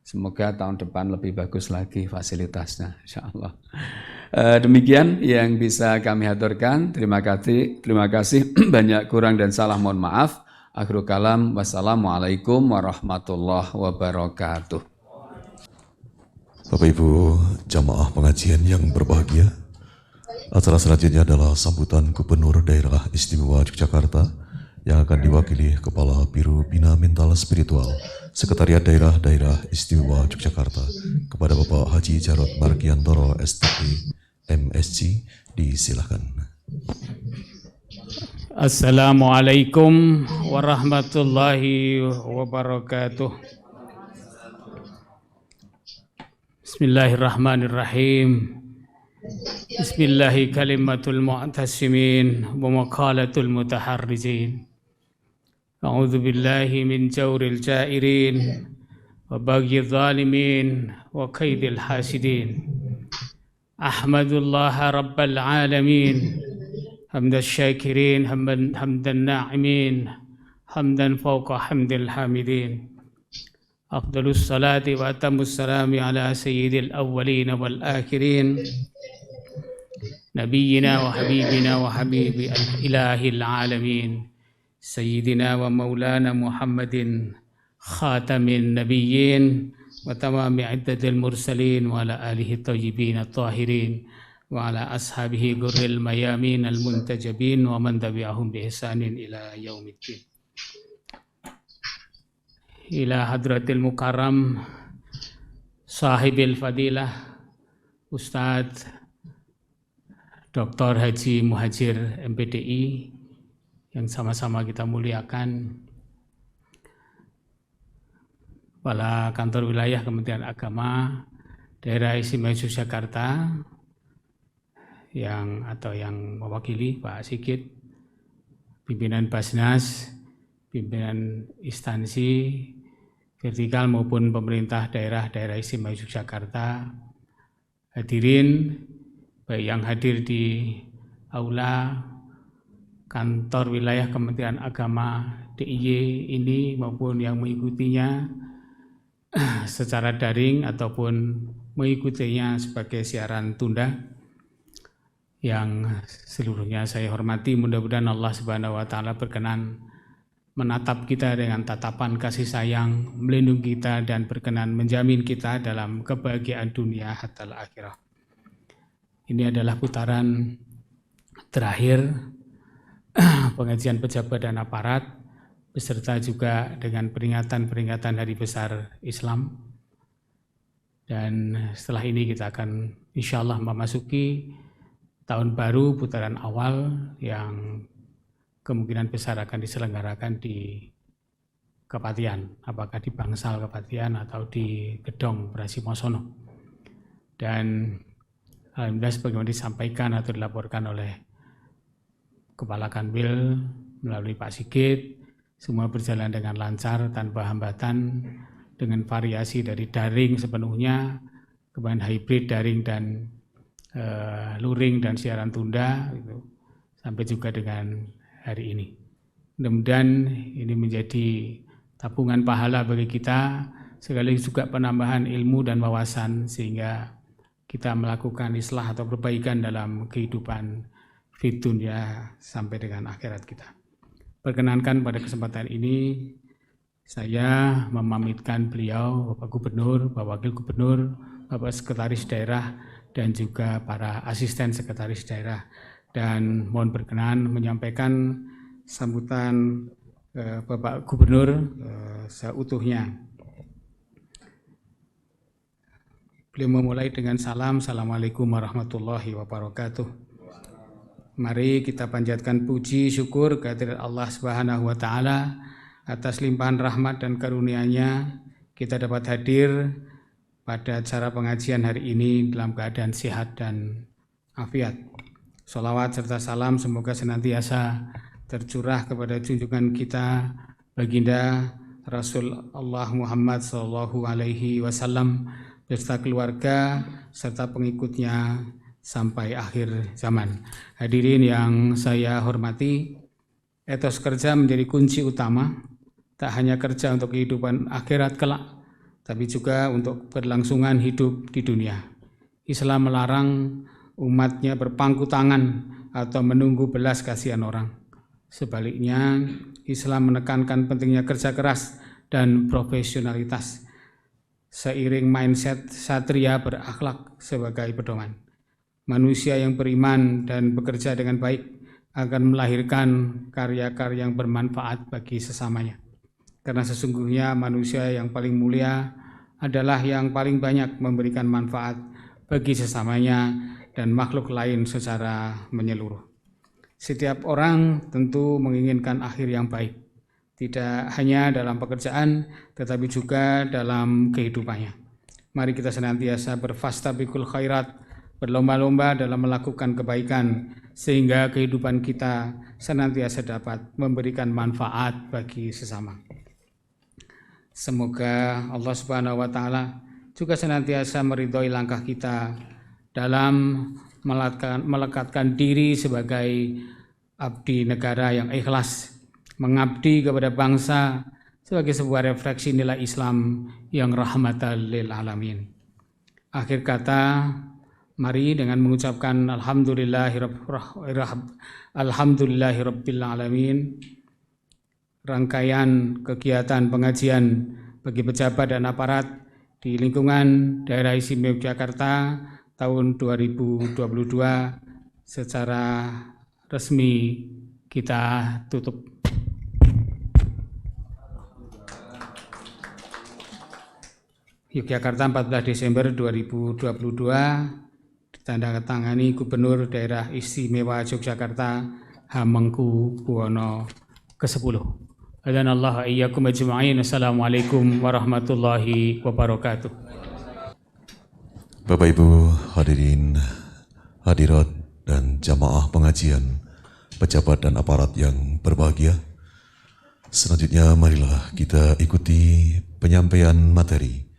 S5: Semoga tahun depan lebih bagus lagi fasilitasnya, insyaallah. Demikian yang bisa kami aturkan. Terima kasih. Banyak kurang dan salah mohon maaf. Akhirul kalam. Wassalamualaikum warahmatullahi wabarakatuh.
S1: Bapak Ibu jamaah pengajian yang berbahagia, acara selanjutnya adalah sambutan Gubernur Daerah Istimewa Yogyakarta yang akan diwakili Kepala Biro Bina Mental Spiritual Sekretariat Daerah Istimewa Yogyakarta kepada Bapak Haji Jarod Margiantoro STP MSc. Disilahkan.
S6: Assalamualaikum warahmatullahi wabarakatuh. Bismillahirrahmanirrahim. Bismillahi kalimatul mu'tasimin wa maqalatul mutaharrizin. A'udzu billahi min jawril jairin wa baghi zalimin wa kaidil hasidin. Ahmadullah rabbal alamin hamdan syakirin hamdan na'imin hamdan fawqa hamdil hamidin. Afdalus salati wa atamus salami ala sayyidil awwalin wal akhirin Nabiyyina wa habibina wa habibi al-ilahil alamin Sayyidina wa maulana Muhammadin khatamin nabiyyin wa tamami iddatil mursalin wa ala alihi tayyibin at-tahirin wa ala ashabihi gurril mayamin al-muntajabin wa man tabi'ahum bi ihsanin ila yaumiddin. Ila hadratil mukarram sahibil fadilah Ustadz Dr. Haji Muhajir MPDI yang sama-sama kita muliakan, Kepala Kantor Wilayah Kementerian Agama Daerah Istimewa Yogyakarta yang mewakili Pak Sigit, pimpinan Basnas, pimpinan instansi vertikal maupun pemerintah daerah Istimewa Yogyakarta, hadirin baik yang hadir di aula kantor wilayah Kementerian Agama DIY ini maupun yang mengikutinya secara daring ataupun mengikutinya sebagai siaran tunda, yang seluruhnya saya hormati. Mudah-mudahan Allah Subhanahu wa taala berkenan menatap kita dengan tatapan kasih sayang, melindungi kita dan berkenan menjamin kita dalam kebahagiaan dunia hatta akhirah. Ini adalah putaran terakhir pengajian pejabat dan aparat beserta juga dengan peringatan Hari Besar Islam. Dan setelah ini kita akan insyaallah memasuki tahun baru putaran awal yang kemungkinan besar akan diselenggarakan di Kepatian, apakah di Bangsal Kepatian atau di Gedong Brasimosono. Dan alhamdulillah sebagaimana disampaikan atau dilaporkan oleh Kepala Kanwil melalui Pak Sigit, semua berjalan dengan lancar tanpa hambatan, dengan variasi dari daring sepenuhnya, kemudian hybrid daring dan luring dan siaran tunda, gitu, sampai juga dengan hari ini. Mudah-mudahan ini menjadi tabungan pahala bagi kita, sekaligus juga penambahan ilmu dan wawasan sehingga kita melakukan islah atau perbaikan dalam kehidupan fid dunya sampai dengan akhirat kita. Perkenankan pada kesempatan ini saya memamitkan beliau, Bapak Gubernur, Bapak Wakil Gubernur, Bapak Sekretaris Daerah dan juga para asisten sekretaris daerah, dan mohon berkenan menyampaikan sambutan Bapak Gubernur seutuhnya. Beliau memulai dengan salam, Assalamualaikum warahmatullahi wabarakatuh. Mari kita panjatkan puji syukur kehadirat Allah Subhanahu wa taala atas limpahan rahmat dan karunia-Nya kita dapat hadir pada acara pengajian hari ini dalam keadaan sehat dan afiat. Sholawat serta salam semoga senantiasa tercurah kepada junjungan kita baginda Rasul Allah Muhammad sallallahu alaihi wasallam beserta keluarga serta pengikutnya sampai akhir zaman. Hadirin yang saya hormati, etos kerja menjadi kunci utama, tak hanya kerja untuk kehidupan akhirat kelak, tapi juga untuk keberlangsungan hidup di dunia. Islam melarang umatnya berpangku tangan atau menunggu belas kasihan orang. Sebaliknya, Islam menekankan pentingnya kerja keras dan profesionalitas seiring mindset satria berakhlak sebagai pedoman. Manusia yang beriman dan bekerja dengan baik akan melahirkan karya-karya yang bermanfaat bagi sesamanya. Karena sesungguhnya manusia yang paling mulia adalah yang paling banyak memberikan manfaat bagi sesamanya dan makhluk lain secara menyeluruh. Setiap orang tentu menginginkan akhir yang baik, tidak hanya dalam pekerjaan tetapi juga dalam kehidupannya. Mari kita senantiasa berfastabiqul khairat, berlomba-lomba dalam melakukan kebaikan sehingga kehidupan kita senantiasa dapat memberikan manfaat bagi sesama. Semoga Allah Subhanahu wa taala juga senantiasa meridhoi langkah kita dalam melekatkan diri sebagai abdi negara yang ikhlas, mengabdi kepada bangsa sebagai sebuah refleksi nilai Islam yang rahmatan lil alamin. Akhir kata, mari dengan mengucapkan alhamdulillahirabbil alamin, rangkaian kegiatan pengajian bagi pejabat dan aparat di lingkungan daerah istimewa Yogyakarta tahun 2022 secara resmi kita tutup. Yogyakarta 14 Desember 2022 ditandatangani Gubernur Daerah Istimewa Yogyakarta Hamengkubuwono ke-10. Hadanallahu iyyakum ajma'in. Assalamualaikum warahmatullahi wabarakatuh.
S1: Bapak Ibu hadirin, hadirat dan jamaah pengajian, pejabat dan aparat yang berbahagia. Selanjutnya marilah kita ikuti penyampaian materi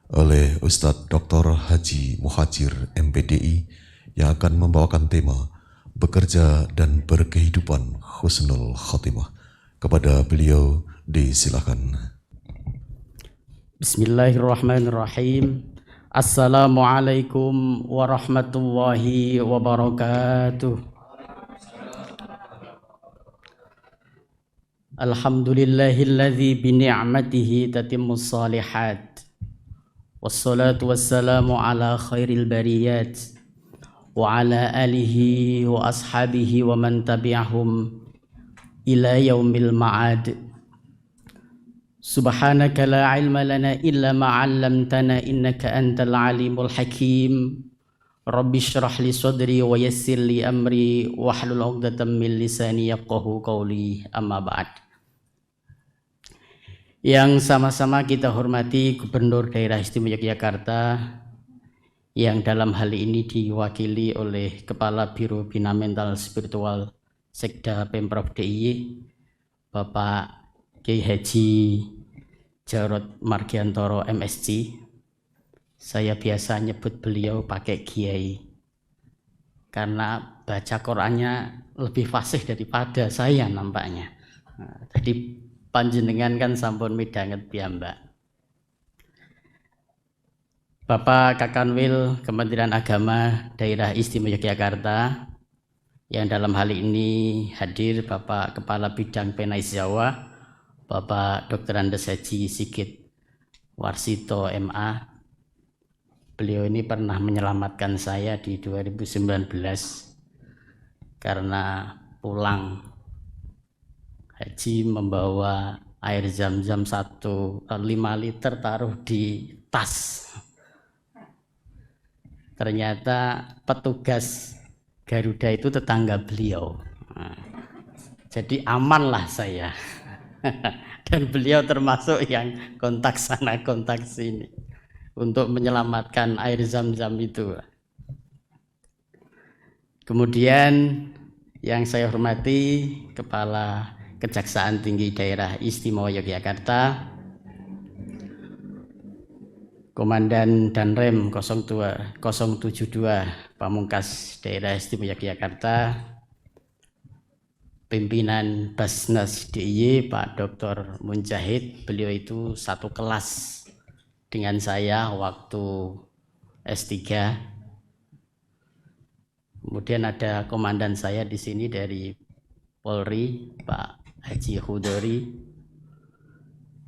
S1: oleh Ustadz Dr. Haji Muhajir MPDI yang akan membawakan tema bekerja dan berkehidupan husnul khotimah. Kepada beliau disilakan.
S7: Bismillahirrahmanirrahim. Assalamualaikum warahmatullahi wabarakatuh. Alhamdulillahilladzi bini'matihi tatimmus salihat. Wassalatu wassalamu ala khairil bariyat wa ala alihi wa ashabihi wa man tabi'ahum ila yaumil ma'ad. Subhanaka la ilma lana illa ma 'allamtana innaka antal alimul hakim. Rabbi shrah li sadri wa yassir li amri wahlul 'uqdatam min lisani yafqahu qawli. Amma ba'd. Yang sama-sama kita hormati Gubernur Daerah Istimewa Yogyakarta yang dalam hal ini diwakili oleh Kepala Biro Bina Mental Spiritual Sekda Pemprov DIY Bapak Kiai Haji Jarod Margiantoro MSc. Saya biasa nyebut beliau pakai Kiai karena baca Qur'annya lebih fasih daripada saya nampaknya. Tadi panjenengan kan sampun midanget piyambak. Bapak Kakanwil Kementerian Agama Daerah Istimewa Yogyakarta yang dalam hal ini hadir Bapak Kepala Bidang Penais Jawa Bapak Dr. Andes Haji Sigit Warsito MA. Beliau ini pernah menyelamatkan saya di 2019 karena pulang haji membawa air zam-zam 5 liter taruh di tas. Ternyata petugas Garuda itu tetangga beliau. Jadi amanlah saya. Dan beliau termasuk yang kontak sana kontak sini untuk menyelamatkan air zam-zam itu. Kemudian yang saya hormati Kepala Kejaksaan Tinggi Daerah Istimewa Yogyakarta, Komandan Danrem 072 Pamungkas Daerah Istimewa Yogyakarta, Pimpinan Basnas DIY Pak Dr. Munjahid, beliau itu satu kelas dengan saya waktu S3. Kemudian ada komandan saya di sini dari Polri, Pak Haji Khudori,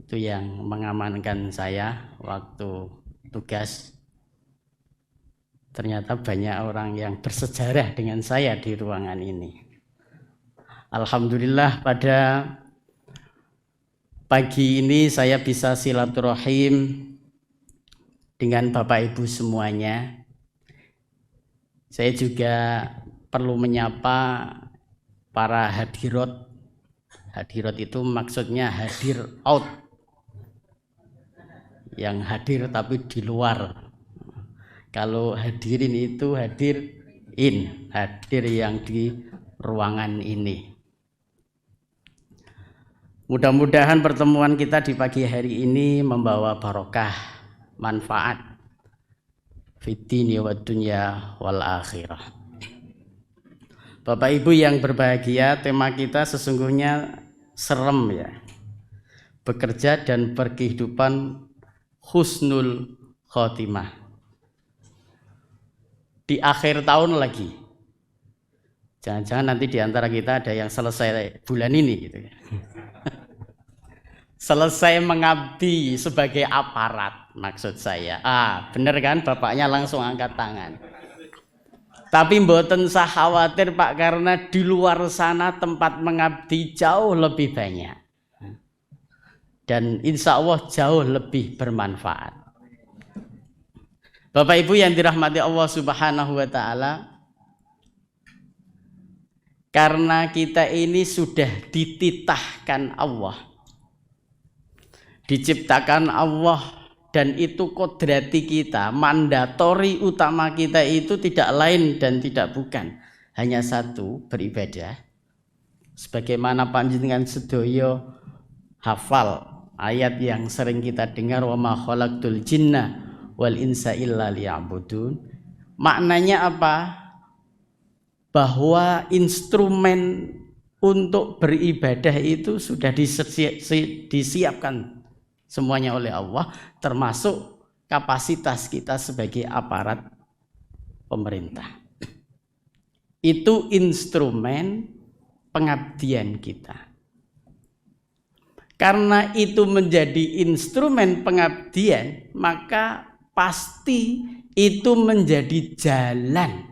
S7: itu yang mengamankan saya waktu tugas. Ternyata banyak orang yang bersejarah dengan saya di ruangan ini. Alhamdulillah pada pagi ini saya bisa silaturahim dengan Bapak Ibu semuanya. Saya juga perlu menyapa para hadirat. Hadirat itu maksudnya hadir out, yang hadir tapi di luar, Kalau hadirin itu hadir yang di ruangan ini. Mudah-mudahan pertemuan kita di pagi hari ini membawa barokah, manfaat fid dini wad dunya wal akhirah. Bapak Ibu yang berbahagia, tema kita sesungguhnya serem ya. Bekerja dan berkehidupan husnul khotimah. Di akhir tahun lagi. Jangan-jangan nanti di antara kita ada yang selesai bulan ini gitu ya. Selesai mengabdi sebagai aparat maksud saya. Bener kan, bapaknya langsung angkat tangan. Tapi mboten usah khawatir Pak, karena di luar sana tempat mengabdi jauh lebih banyak. Dan insya Allah jauh lebih bermanfaat. Bapak Ibu yang dirahmati Allah Subhanahu wa Ta'ala, karena kita ini sudah dititahkan Allah, diciptakan Allah, dan itu kodrati kita, mandatori utama kita itu tidak lain dan tidak bukan hanya satu, beribadah. Sebagaimana panjenengan sedoyo hafal ayat yang sering kita dengar, wa ma khalaqtul jinna wal insa illa liya'budun. Maknanya apa? Bahwa instrumen untuk beribadah itu sudah disiapkan semuanya oleh Allah, termasuk kapasitas kita sebagai aparat pemerintah. Itu instrumen pengabdian kita. Karena itu menjadi instrumen pengabdian, maka pasti itu menjadi jalan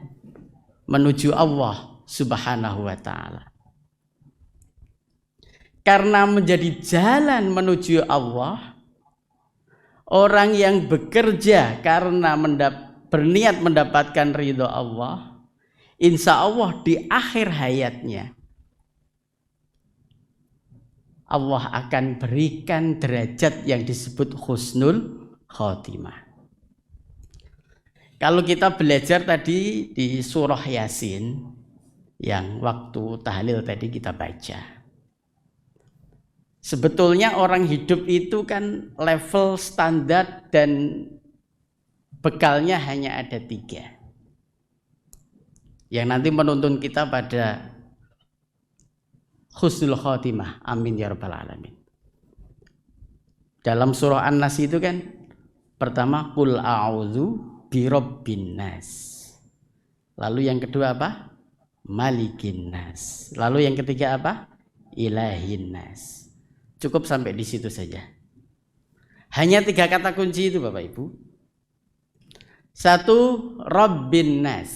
S7: menuju Allah Subhanahu wa Ta'ala. Karena menjadi jalan menuju Allah, orang yang bekerja karena berniat mendapatkan ridho Allah, insya Allah di akhir hayatnya Allah akan berikan derajat yang disebut husnul khotimah. Kalau kita belajar tadi di surah Yasin yang waktu tahlil tadi kita baca, sebetulnya orang hidup itu kan level standar dan bekalnya hanya ada 3. Yang nanti menuntun kita pada husnul khotimah. Amin ya rabbal alamin. Dalam surah An-Nas itu kan pertama qul a'udzu birabbin nas. Lalu yang kedua apa? Malikin nas. Lalu yang ketiga apa? Ilahin nas. Cukup sampai di situ saja. Hanya 3 kata kunci itu Bapak Ibu. 1, Rabbin nas.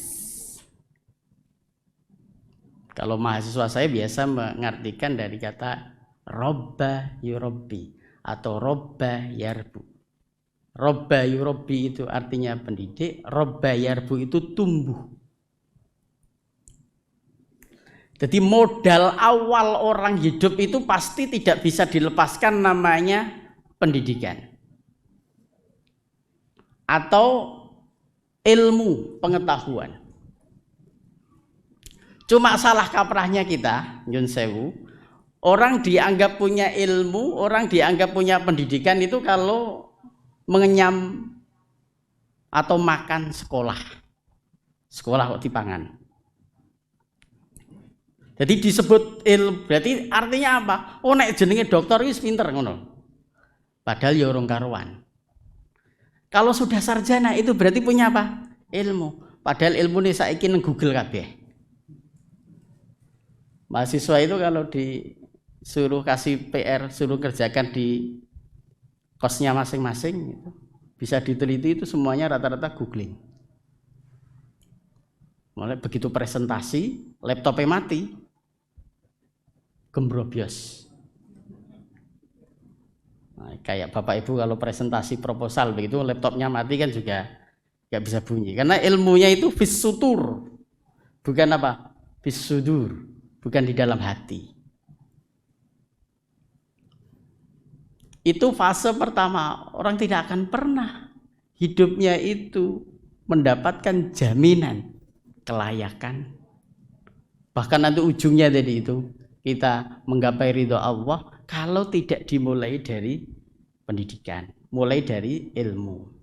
S7: Kalau mahasiswa saya biasa mengartikan dari kata Robba yurabbi atau Robba yarbu. Robba yurabbi itu artinya pendidik, Robba yarbu itu tumbuh. Jadi modal awal orang hidup itu pasti tidak bisa dilepaskan, namanya pendidikan atau ilmu pengetahuan. Cuma salah kaprahnya kita, nyun sewu, orang dianggap punya ilmu, orang dianggap punya pendidikan itu kalau mengenyam atau makan sekolah kok dipangan. Jadi disebut ilmu, berarti artinya apa? Oh nek jenenge dokter wis pinter ngono. Padahal ya urung karuan. Kalau sudah sarjana itu berarti punya apa? Ilmu. Padahal ilmu ini saiki nang Google kabeh. Mahasiswa itu kalau disuruh kasih PR, suruh kerjakan di kosnya masing-masing gitu. Bisa diteliti itu semuanya rata-rata googling. Mulai begitu presentasi, laptopnya mati, gembrobios. Nah, kayak Bapak Ibu kalau presentasi proposal begitu, laptopnya mati kan juga nggak bisa bunyi. Karena ilmunya itu fis sutur, bukan apa? Fis sudur, bukan di dalam hati. Itu fase pertama, orang tidak akan pernah hidupnya itu mendapatkan jaminan kelayakan. Bahkan nanti ujungnya tadi itu kita menggapai ridho Allah kalau tidak dimulai dari pendidikan, mulai dari ilmu.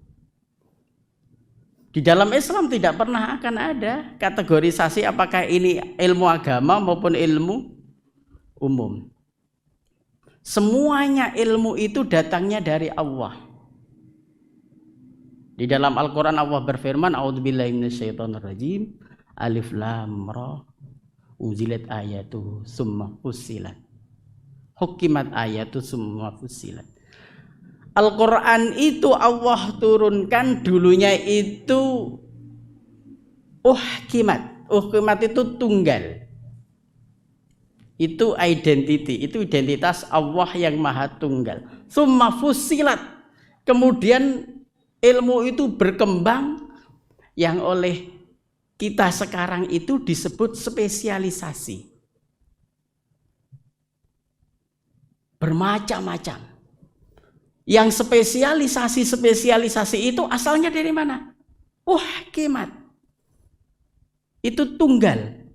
S7: Di dalam Islam tidak pernah akan ada kategorisasi apakah ini ilmu agama maupun ilmu umum. Semuanya ilmu itu datangnya dari Allah. Di dalam Al-Quran Allah berfirman, A'udzubillahi minasyaitonirrajim, Alif Lam Ra, Unzilat ayatu summa fussilat. Hukimat ayatu summa fussilat. Al-Quran itu Allah turunkan dulunya itu uhkimat. Uhkimat itu tunggal. Itu identity, itu identitas Allah yang maha tunggal. Summa fussilat. Kemudian ilmu itu berkembang yang oleh kita sekarang itu disebut spesialisasi. Bermacam-macam. Yang spesialisasi itu asalnya dari mana? Uhkimat. Itu tunggal.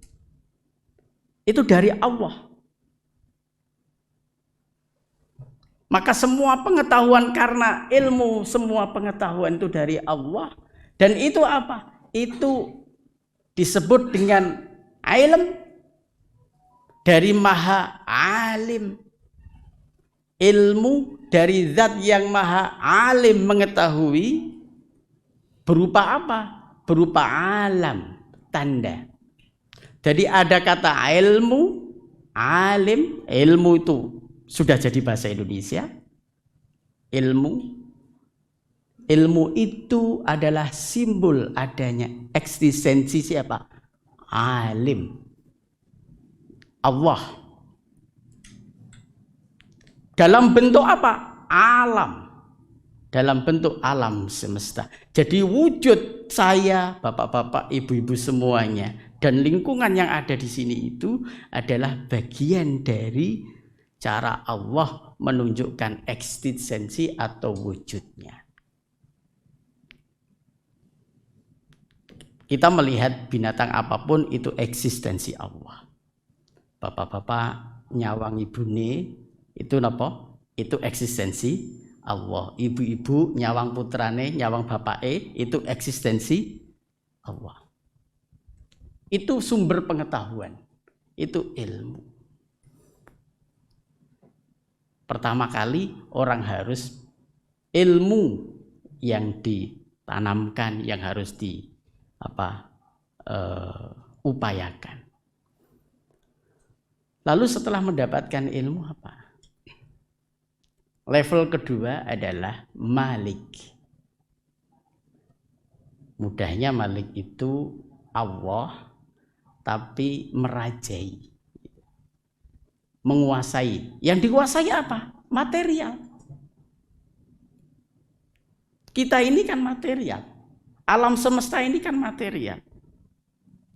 S7: Itu dari Allah. Maka semua pengetahuan karena ilmu, semua pengetahuan itu dari Allah. Dan itu apa? Itu disebut dengan ilm dari maha alim. Ilmu dari zat yang maha alim mengetahui berupa apa? Berupa alam, tanda. Jadi ada kata ilmu, alim, ilmu itu sudah jadi bahasa Indonesia. Ilmu itu adalah simbol adanya eksistensi siapa? Alim. Allah. Dalam bentuk apa? Alam. Dalam bentuk alam semesta. Jadi wujud saya, bapak-bapak, ibu-ibu semuanya, dan lingkungan yang ada di sini itu adalah bagian dari cara Allah menunjukkan eksistensi atau wujudnya. Kita melihat binatang apapun itu eksistensi Allah. Bapak-bapak nyawang ibune itu napa? Itu eksistensi Allah. Ibu-ibu nyawang putrane, nyawang bapake itu eksistensi Allah. Itu sumber pengetahuan. Itu ilmu. Pertama kali orang harus ilmu yang ditanamkan, yang harus upayakan. Lalu setelah mendapatkan ilmu apa? Level kedua adalah malik. Mudahnya malik itu Allah tapi merajai, menguasai. Yang dikuasai apa? Material. Kita ini kan material. Alam semesta ini kan material.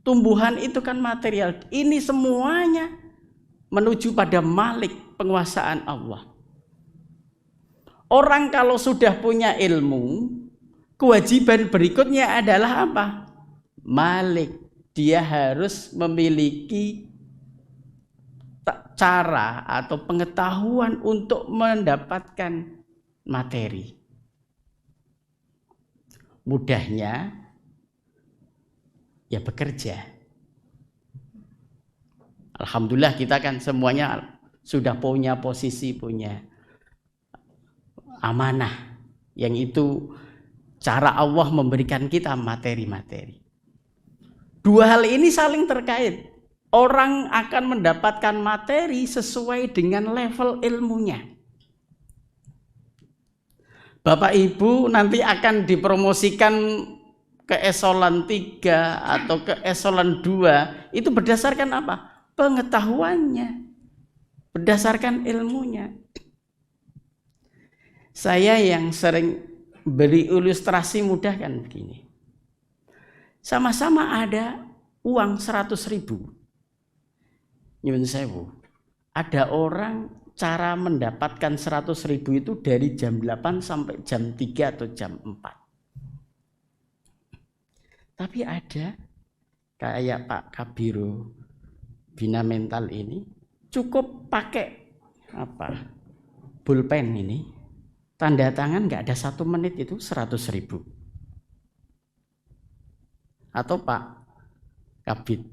S7: Tumbuhan itu kan material. Ini semuanya menuju pada malik, penguasaan Allah. Orang kalau sudah punya ilmu, kewajiban berikutnya adalah apa? Malik. Dia harus memiliki cara atau pengetahuan untuk mendapatkan materi. Mudahnya ya bekerja. Alhamdulillah kita kan semuanya sudah punya posisi, punya amanah. Yang itu cara Allah memberikan kita materi-materi. Dua hal ini saling terkait. Orang akan mendapatkan materi sesuai dengan level ilmunya. Bapak Ibu nanti akan dipromosikan ke eselon 3 atau ke eselon 2. Itu berdasarkan apa? Pengetahuannya. Berdasarkan ilmunya. Saya yang sering beri ilustrasi mudah kan begini. Sama-sama ada uang 100.000. Nyuwun sewu. Ada orang cara mendapatkan 100.000 itu dari jam 8 sampai jam 3 atau jam 4. Tapi ada kayak Pak Kabiro Bina Mental ini cukup pakai pulpen ini, tanda tangan nggak ada 1 menit itu 100.000. Atau Pak Kabit,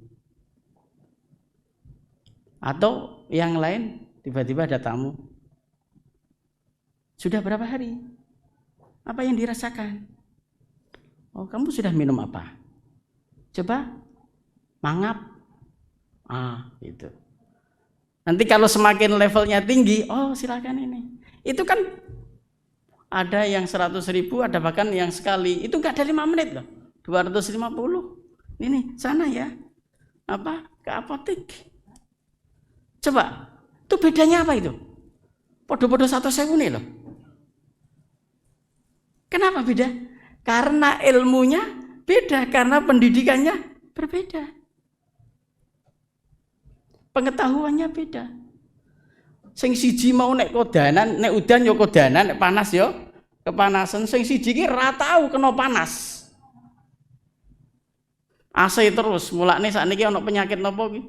S7: atau yang lain tiba-tiba ada tamu, sudah berapa hari? Apa yang dirasakan? Oh, kamu sudah minum apa? Coba mangap. Gitu. Nanti kalau semakin levelnya tinggi, oh silakan ini. Itu kan ada yang 100.000, ada bahkan yang sekali. Itu nggak ada 5 menit loh. 250. Ini sana ya. Ke apotek. Coba, itu bedanya apa itu? Podo-podo 1.000 nih loh. Kenapa beda? Karena ilmunya beda, karena pendidikannya berbeda. Pengetahuannya beda. Sing siji mau nek kodanan, nek udan yo kodanan, nek panas yo kepanasan. Sing siji ki ra tau kena panas. AC terus, mulane sakniki ana penyakit napa ki?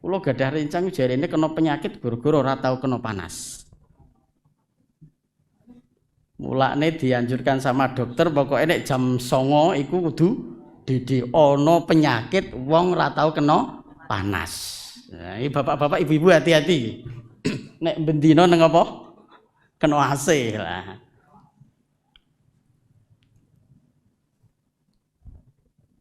S7: Kula gadah rencang jarene kena penyakit gara-gara ora tau kena panas. Mulane dianjurkan sama dokter pokoknya nek jam 09.00 iku kudu didi ana penyakit wong ora tau kena panas. Nah, ini bapak-bapak, ibu-ibu hati-hati. Nek bendino nang apa? Kena AC lah.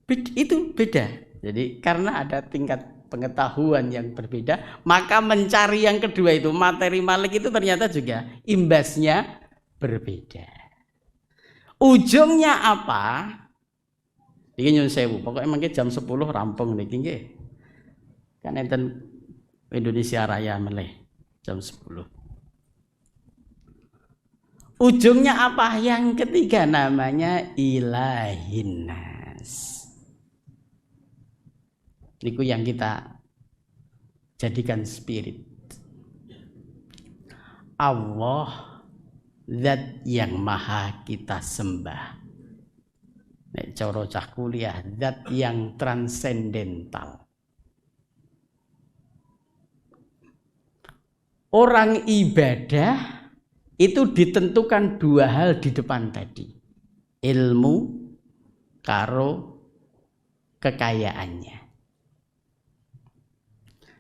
S7: Itu beda. Jadi karena ada tingkat pengetahuan yang berbeda, maka mencari yang kedua itu materi malik itu ternyata juga imbasnya berbeda. Ujungnya apa? Iki nyun sewu. Pokoknya mangke jam 10 rampung niki nggih. Kan enten Indonesia Raya meleh jam 10. Ujungnya apa? Yang ketiga namanya ilahin nas. Niku yang kita jadikan spirit. Allah zat yang maha kita sembah. Nek cara cah kuliah, zat yang transendental. Orang ibadah itu ditentukan 2 hal di depan tadi. Ilmu karo kekayaannya.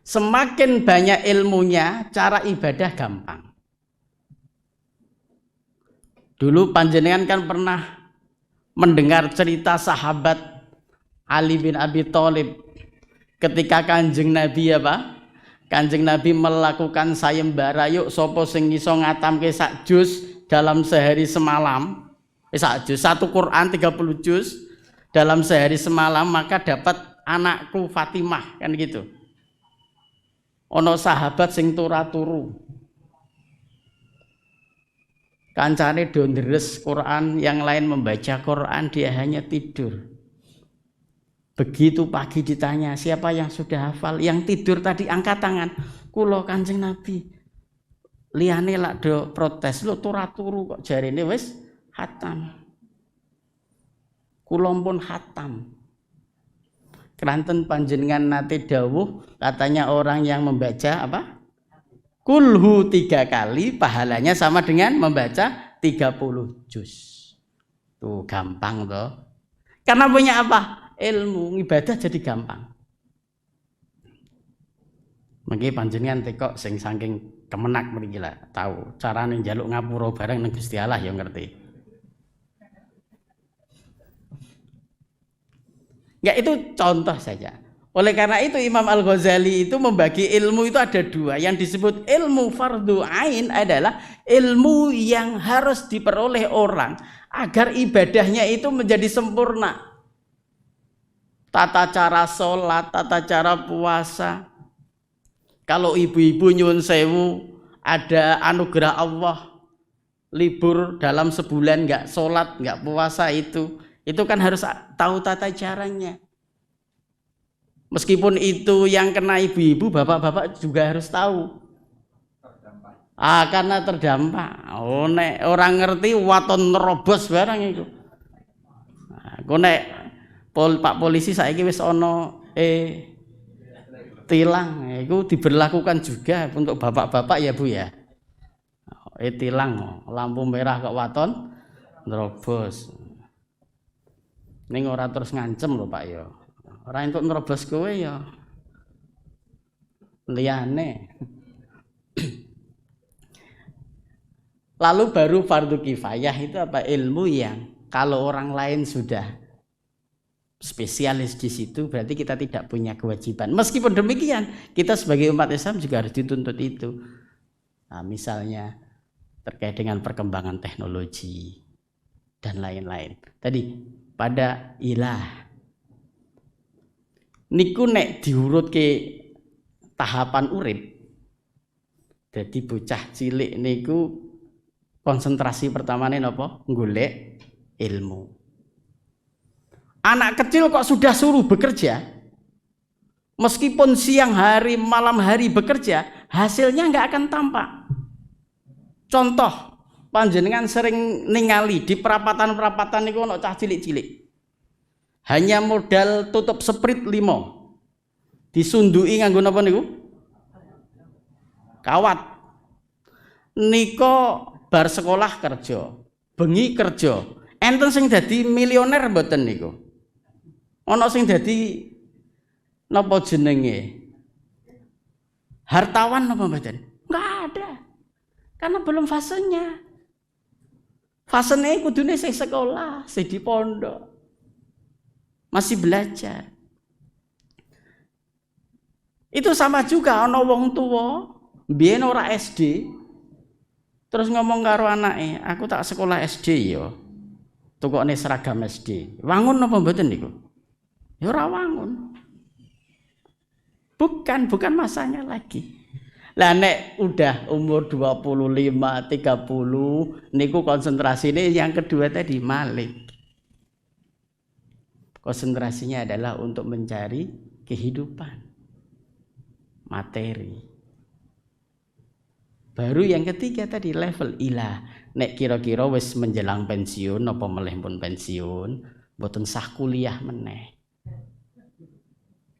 S7: Semakin banyak ilmunya, cara ibadah gampang. Dulu panjenengan kan pernah mendengar cerita sahabat Ali bin Abi Thalib ketika Kanjeng Nabi Kanjeng Nabi melakukan sayembara, yuk sapa sing iso ngatamke sak juz dalam sehari semalam. Sak juz, 1 Quran 30 juz dalam sehari semalam, maka dapat anakku Fatimah, kan gitu. Ono sahabat sing turu. Kancane do ndres Quran, yang lain membaca Quran, dia hanya tidur. Begitu pagi ditanya, siapa yang sudah hafal? Yang tidur tadi angkat tangan. Kula Kanjeng Nabi. Liyane lak do protes, lho turu kok jarene wis khatam. Kula pun khatam. Keranten panjenengan nate dawuh, katanya orang yang membaca Kulhu 3 kali pahalanya sama dengan membaca 30 juz. Tuh gampang toh. Karena punya apa? Ilmu, ibadah jadi gampang. Mengki panjenengan tekok sing saking kemenak mriki lah, tahu carane njaluk ngapura bareng nang Gusti Allah ya ngerti. Ya itu contoh saja. Oleh karena itu Imam Al-Ghazali itu membagi ilmu itu ada 2. Yang disebut ilmu fardhu ain adalah ilmu yang harus diperoleh orang agar ibadahnya itu menjadi sempurna. Tata cara sholat, tata cara puasa. Kalau ibu-ibu nyuwun sewu, ada anugerah Allah, libur dalam sebulan nggak sholat, nggak puasa itu kan harus tahu tata caranya. Meskipun itu yang kena ibu-ibu, bapak-bapak juga harus tahu. Karena terdampak. Nek orang ngerti waton nerobos barang itu. Nek Pak polisi saiki wis ana tilang, itu diberlakukan juga untuk bapak-bapak ya Bu ya. Tilang, lampu merah kok waton nerobos. Ning ora terus ngancem lho Pak ya. Ora entuk nerobos kowe ya. Liyane. Lalu baru fardu kifayah itu apa? Ilmu yang kalau orang lain sudah spesialis di situ berarti kita tidak punya kewajiban. Meskipun demikian, kita sebagai umat Islam juga harus dituntut itu. Nah, misalnya terkait dengan perkembangan teknologi dan lain-lain. Tadi pada ilah. Niku nek diurut ke tahapan urip. Jadi bocah cilik niku konsentrasi pertamane napa? Golek ilmu. Anak kecil kok sudah suruh bekerja, meskipun siang hari, malam hari bekerja, hasilnya nggak akan tampak. Contoh, panjenengan sering ningali di perapatan-perapatan itu ono cah cilik-cilik. Hanya modal tutup seprit 5. Disundui nganggo napa niku? Kawat. Niko bar sekolah kerja, bengi kerja. Enten sing dadi milioner mboten niku? Ana sing dadi napa jenenge? Hartawan napa mboten? Enggak ada. Karena belum fasenya. Fasenya kudune sing sekolah, sing di pondok. Masih belajar. Itu sama juga ana wong tuwa, biyen ora SD. Terus ngomong karo anake, "Aku tak sekolah SD ya." Tukokne seragam SD. Wangun napa mboten niku? Ya ora wangun. Bukan masanya lagi. Lah nek udah umur 25, 30 niku konsentrasine yang kedua tadi malik. Konsentrasinya adalah untuk mencari kehidupan, materi. Baru yang ketiga tadi level ilah. Nek kira-kira wis menjelang pensiun apa meleh pun pensiun, mboten sah kuliah meneh.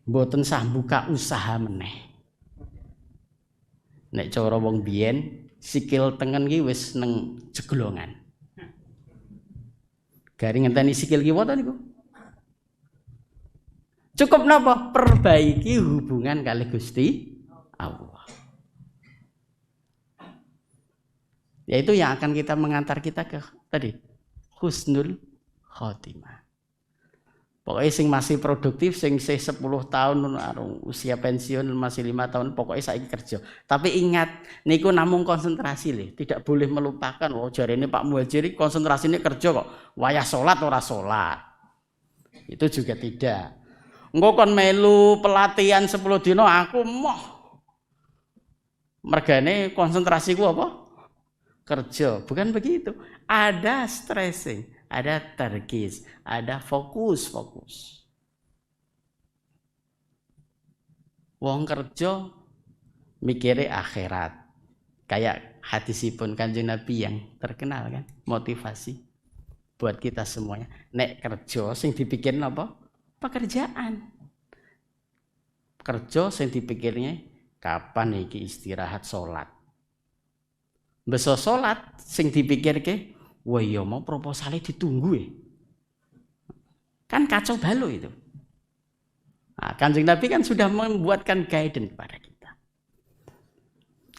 S7: Mboten sah buka usaha meneh. Nek cara wong biyen sikil tengen ki wis neng jeglongan. Garing ngenteni sikil ki wonten niku. Cukup napa? Perbaiki hubungan kali Gusti Allah. Yaitu yang akan kita mengantar kita ke tadi husnul khotimah. Pokoknya sing masih produktif, sing 10 tahun usia pensiun masih 5 tahun, pokoknya saiki kerja. Tapi ingat, niku namung konsentrasi lho, tidak boleh melupakan. Oh jarene Pak Muhajir konsentrasinya kerja kok, wayah salat ora salat. Itu juga tidak. Engko kon melu pelatihan 10 dino aku moh. Mergane konsentrasiku apa? Kerja. Bukan begitu. Ada stressing, ada terkis, ada fokus. Wong kerja mikire akhirat. Kayak hadisipun Kanjeng Nabi yang terkenal kan, motivasi buat kita semuanya. Nek kerja sing dipikirin apa? Pekerjaan. Kerja sing dipikirnya kapan iki istirahat salat. Besok salat sing dipikirke, wah ya mau proposalnya ditunggu ya. Kan kacau balau itu. Nah, Kanjeng Nabi kan sudah membuatkan guidance kepada kita.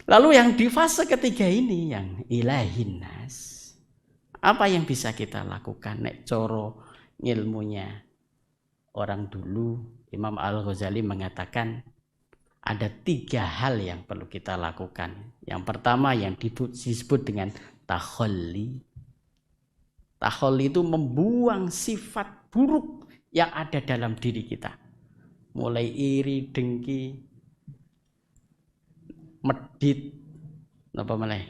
S7: Lalu yang di fase ketiga ini yang ilahin nas, apa yang bisa kita lakukan? Nek coro ilmunya orang dulu, Imam Al-Ghazali mengatakan ada 3 hal yang perlu kita lakukan. Yang pertama yang disebut dengan takhalli. Takhalli itu membuang sifat buruk yang ada dalam diri kita. Mulai iri, dengki, medit, apa malah,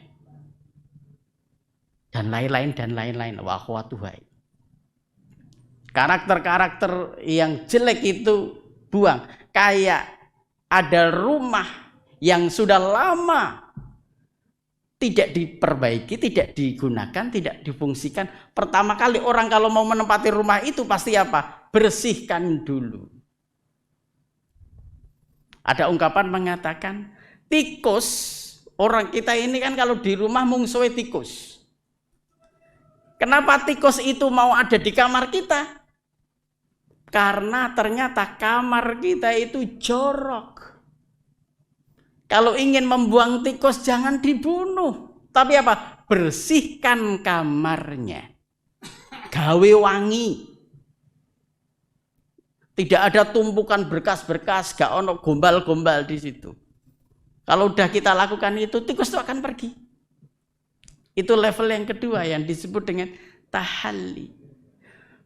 S7: dan lain-lain. Wa akhwatuhai. Karakter-karakter yang jelek itu buang. Kayak ada rumah yang sudah lama tidak diperbaiki, tidak digunakan, tidak difungsikan. Pertama kali orang kalau mau menempati rumah itu pasti apa? bersihkan dulu. Ada ungkapan mengatakan, tikus, orang kita ini kan kalau di rumah mungsuhe tikus. Kenapa tikus itu mau ada di kamar kita? Karena ternyata kamar kita itu jorok. Kalau ingin membuang tikus jangan dibunuh. Tapi apa? Bersihkan kamarnya. Gawe wangi. Tidak ada tumpukan berkas-berkas, gak ono gombal-gombal di situ. Kalau udah kita lakukan itu, tikus itu akan pergi. Itu level yang kedua yang disebut dengan tahalli.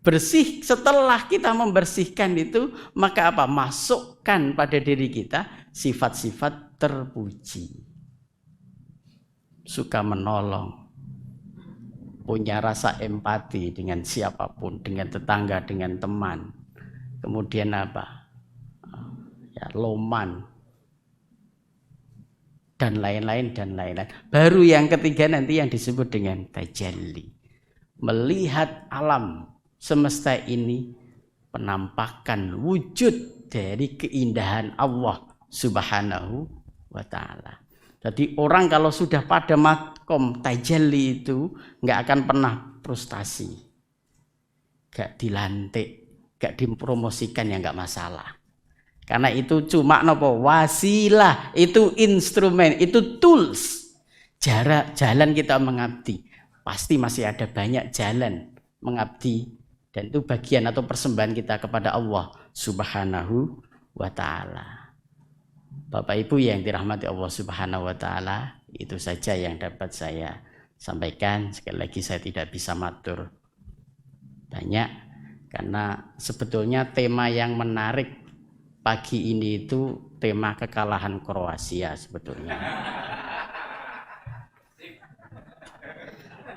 S7: Bersih, setelah kita membersihkan itu, maka apa? Masukkan pada diri kita sifat-sifat terpuji. Suka menolong, punya rasa empati dengan siapapun, dengan tetangga, dengan teman. Kemudian apa? Ya, loman. Dan lain-lain, dan lain-lain. Baru yang ketiga nanti yang disebut dengan tajalli. Melihat alam semesta ini penampakan wujud dari keindahan Allah Subhanahu wa ta'ala. Jadi orang kalau sudah pada makom tajalli itu nggak akan pernah frustasi. Gak dilantik, gak dipromosikan ya nggak masalah. Karena itu cuma nopo wasilah, itu instrumen, itu tools. Jalan kita mengabdi. Pasti masih ada banyak jalan mengabdi. Dan itu bagian atau persembahan kita kepada Allah Subhanahu wa ta'ala. Bapak Ibu yang dirahmati Allah Subhanahu wa ta'ala, itu saja yang dapat saya sampaikan. Sekali lagi saya tidak bisa matur banyak. Karena sebetulnya tema yang menarik pagi ini itu tema kekalahan Kroasia sebetulnya.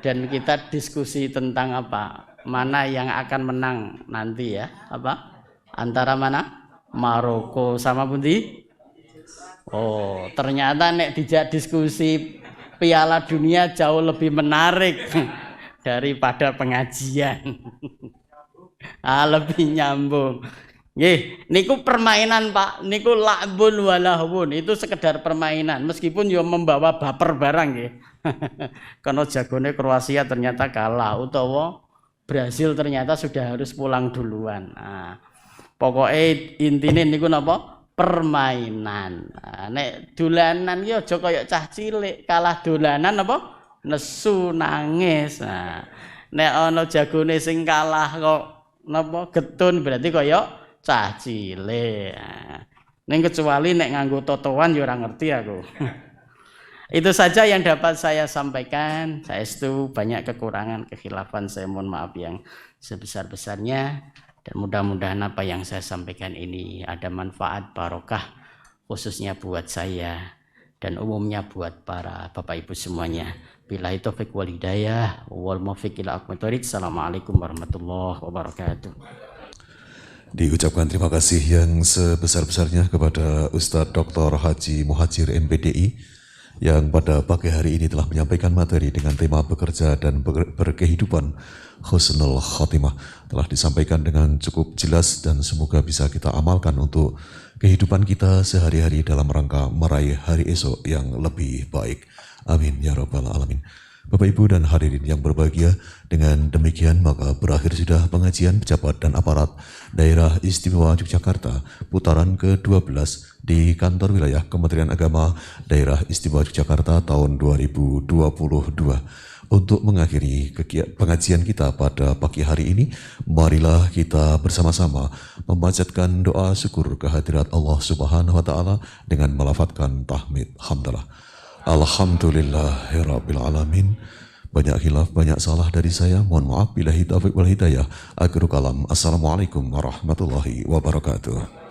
S7: Dan kita diskusi tentang apa? Mana yang akan menang nanti ya? Apa? Antara mana? Maroko sama pundi? Oh, ternyata nek dijak diskusi Piala Dunia jauh lebih menarik daripada pengajian. Lebih nyambung. Nggih, niku permainan Pak, niku la'bun walahwun, itu sekedar permainan meskipun yo membawa baper barang nggih. Karena jagone Kroasia ternyata kalah utawa Brasil ternyata sudah harus pulang duluan. Nah, pokoknya intinya niku napa? Permainan. Nah, nek dolanan yo aja kaya cah cilik, kalah dolanan apa? Nesu nangis. Nah, nek ana jagone sing kalah kok napa getun berarti kaya cah cilik. Ning kecuali nek nganggo totoan ya ora ngerti aku. Itu saja yang dapat saya sampaikan. Saestu banyak kekurangan, kekhilafan, saya mohon maaf yang sebesar-besarnya. Dan mudah-mudahan apa yang saya sampaikan ini ada manfaat barokah khususnya buat saya dan umumnya buat para Bapak Ibu semuanya. Billahi taufiq wal hidayah wal muwaffiq ila aqwamit thoriq. Assalamualaikum warahmatullahi wabarakatuh.
S1: Diucapkan terima kasih yang sebesar-besarnya kepada Ustadz Dr. Haji Muhajir MPDI yang pada pagi hari ini telah menyampaikan materi dengan tema bekerja dan berkehidupan husnul khotimah. Telah disampaikan dengan cukup jelas dan semoga bisa kita amalkan untuk kehidupan kita sehari-hari dalam rangka meraih hari esok yang lebih baik. Amin ya rabbal alamin. Bapak Ibu dan hadirin yang berbahagia, dengan demikian maka berakhir sudah pengajian pejabat dan aparat Daerah Istimewa Yogyakarta putaran ke-12 di Kantor Wilayah Kementerian Agama Daerah Istimewa Yogyakarta tahun 2022. Untuk mengakhiri pengajian kita pada pagi hari ini, marilah kita bersama-sama memanjatkan doa syukur kehadirat Allah Subhanahu wa taala dengan melafadzkan tahmid hamdalah. Alhamdulillahirabbil alamin. Banyak khilaf, banyak salah dari saya. Mohon maaf. Billahi taufiq wal hidayah. Akhirul kalam. Assalamualaikum warahmatullahi wabarakatuh.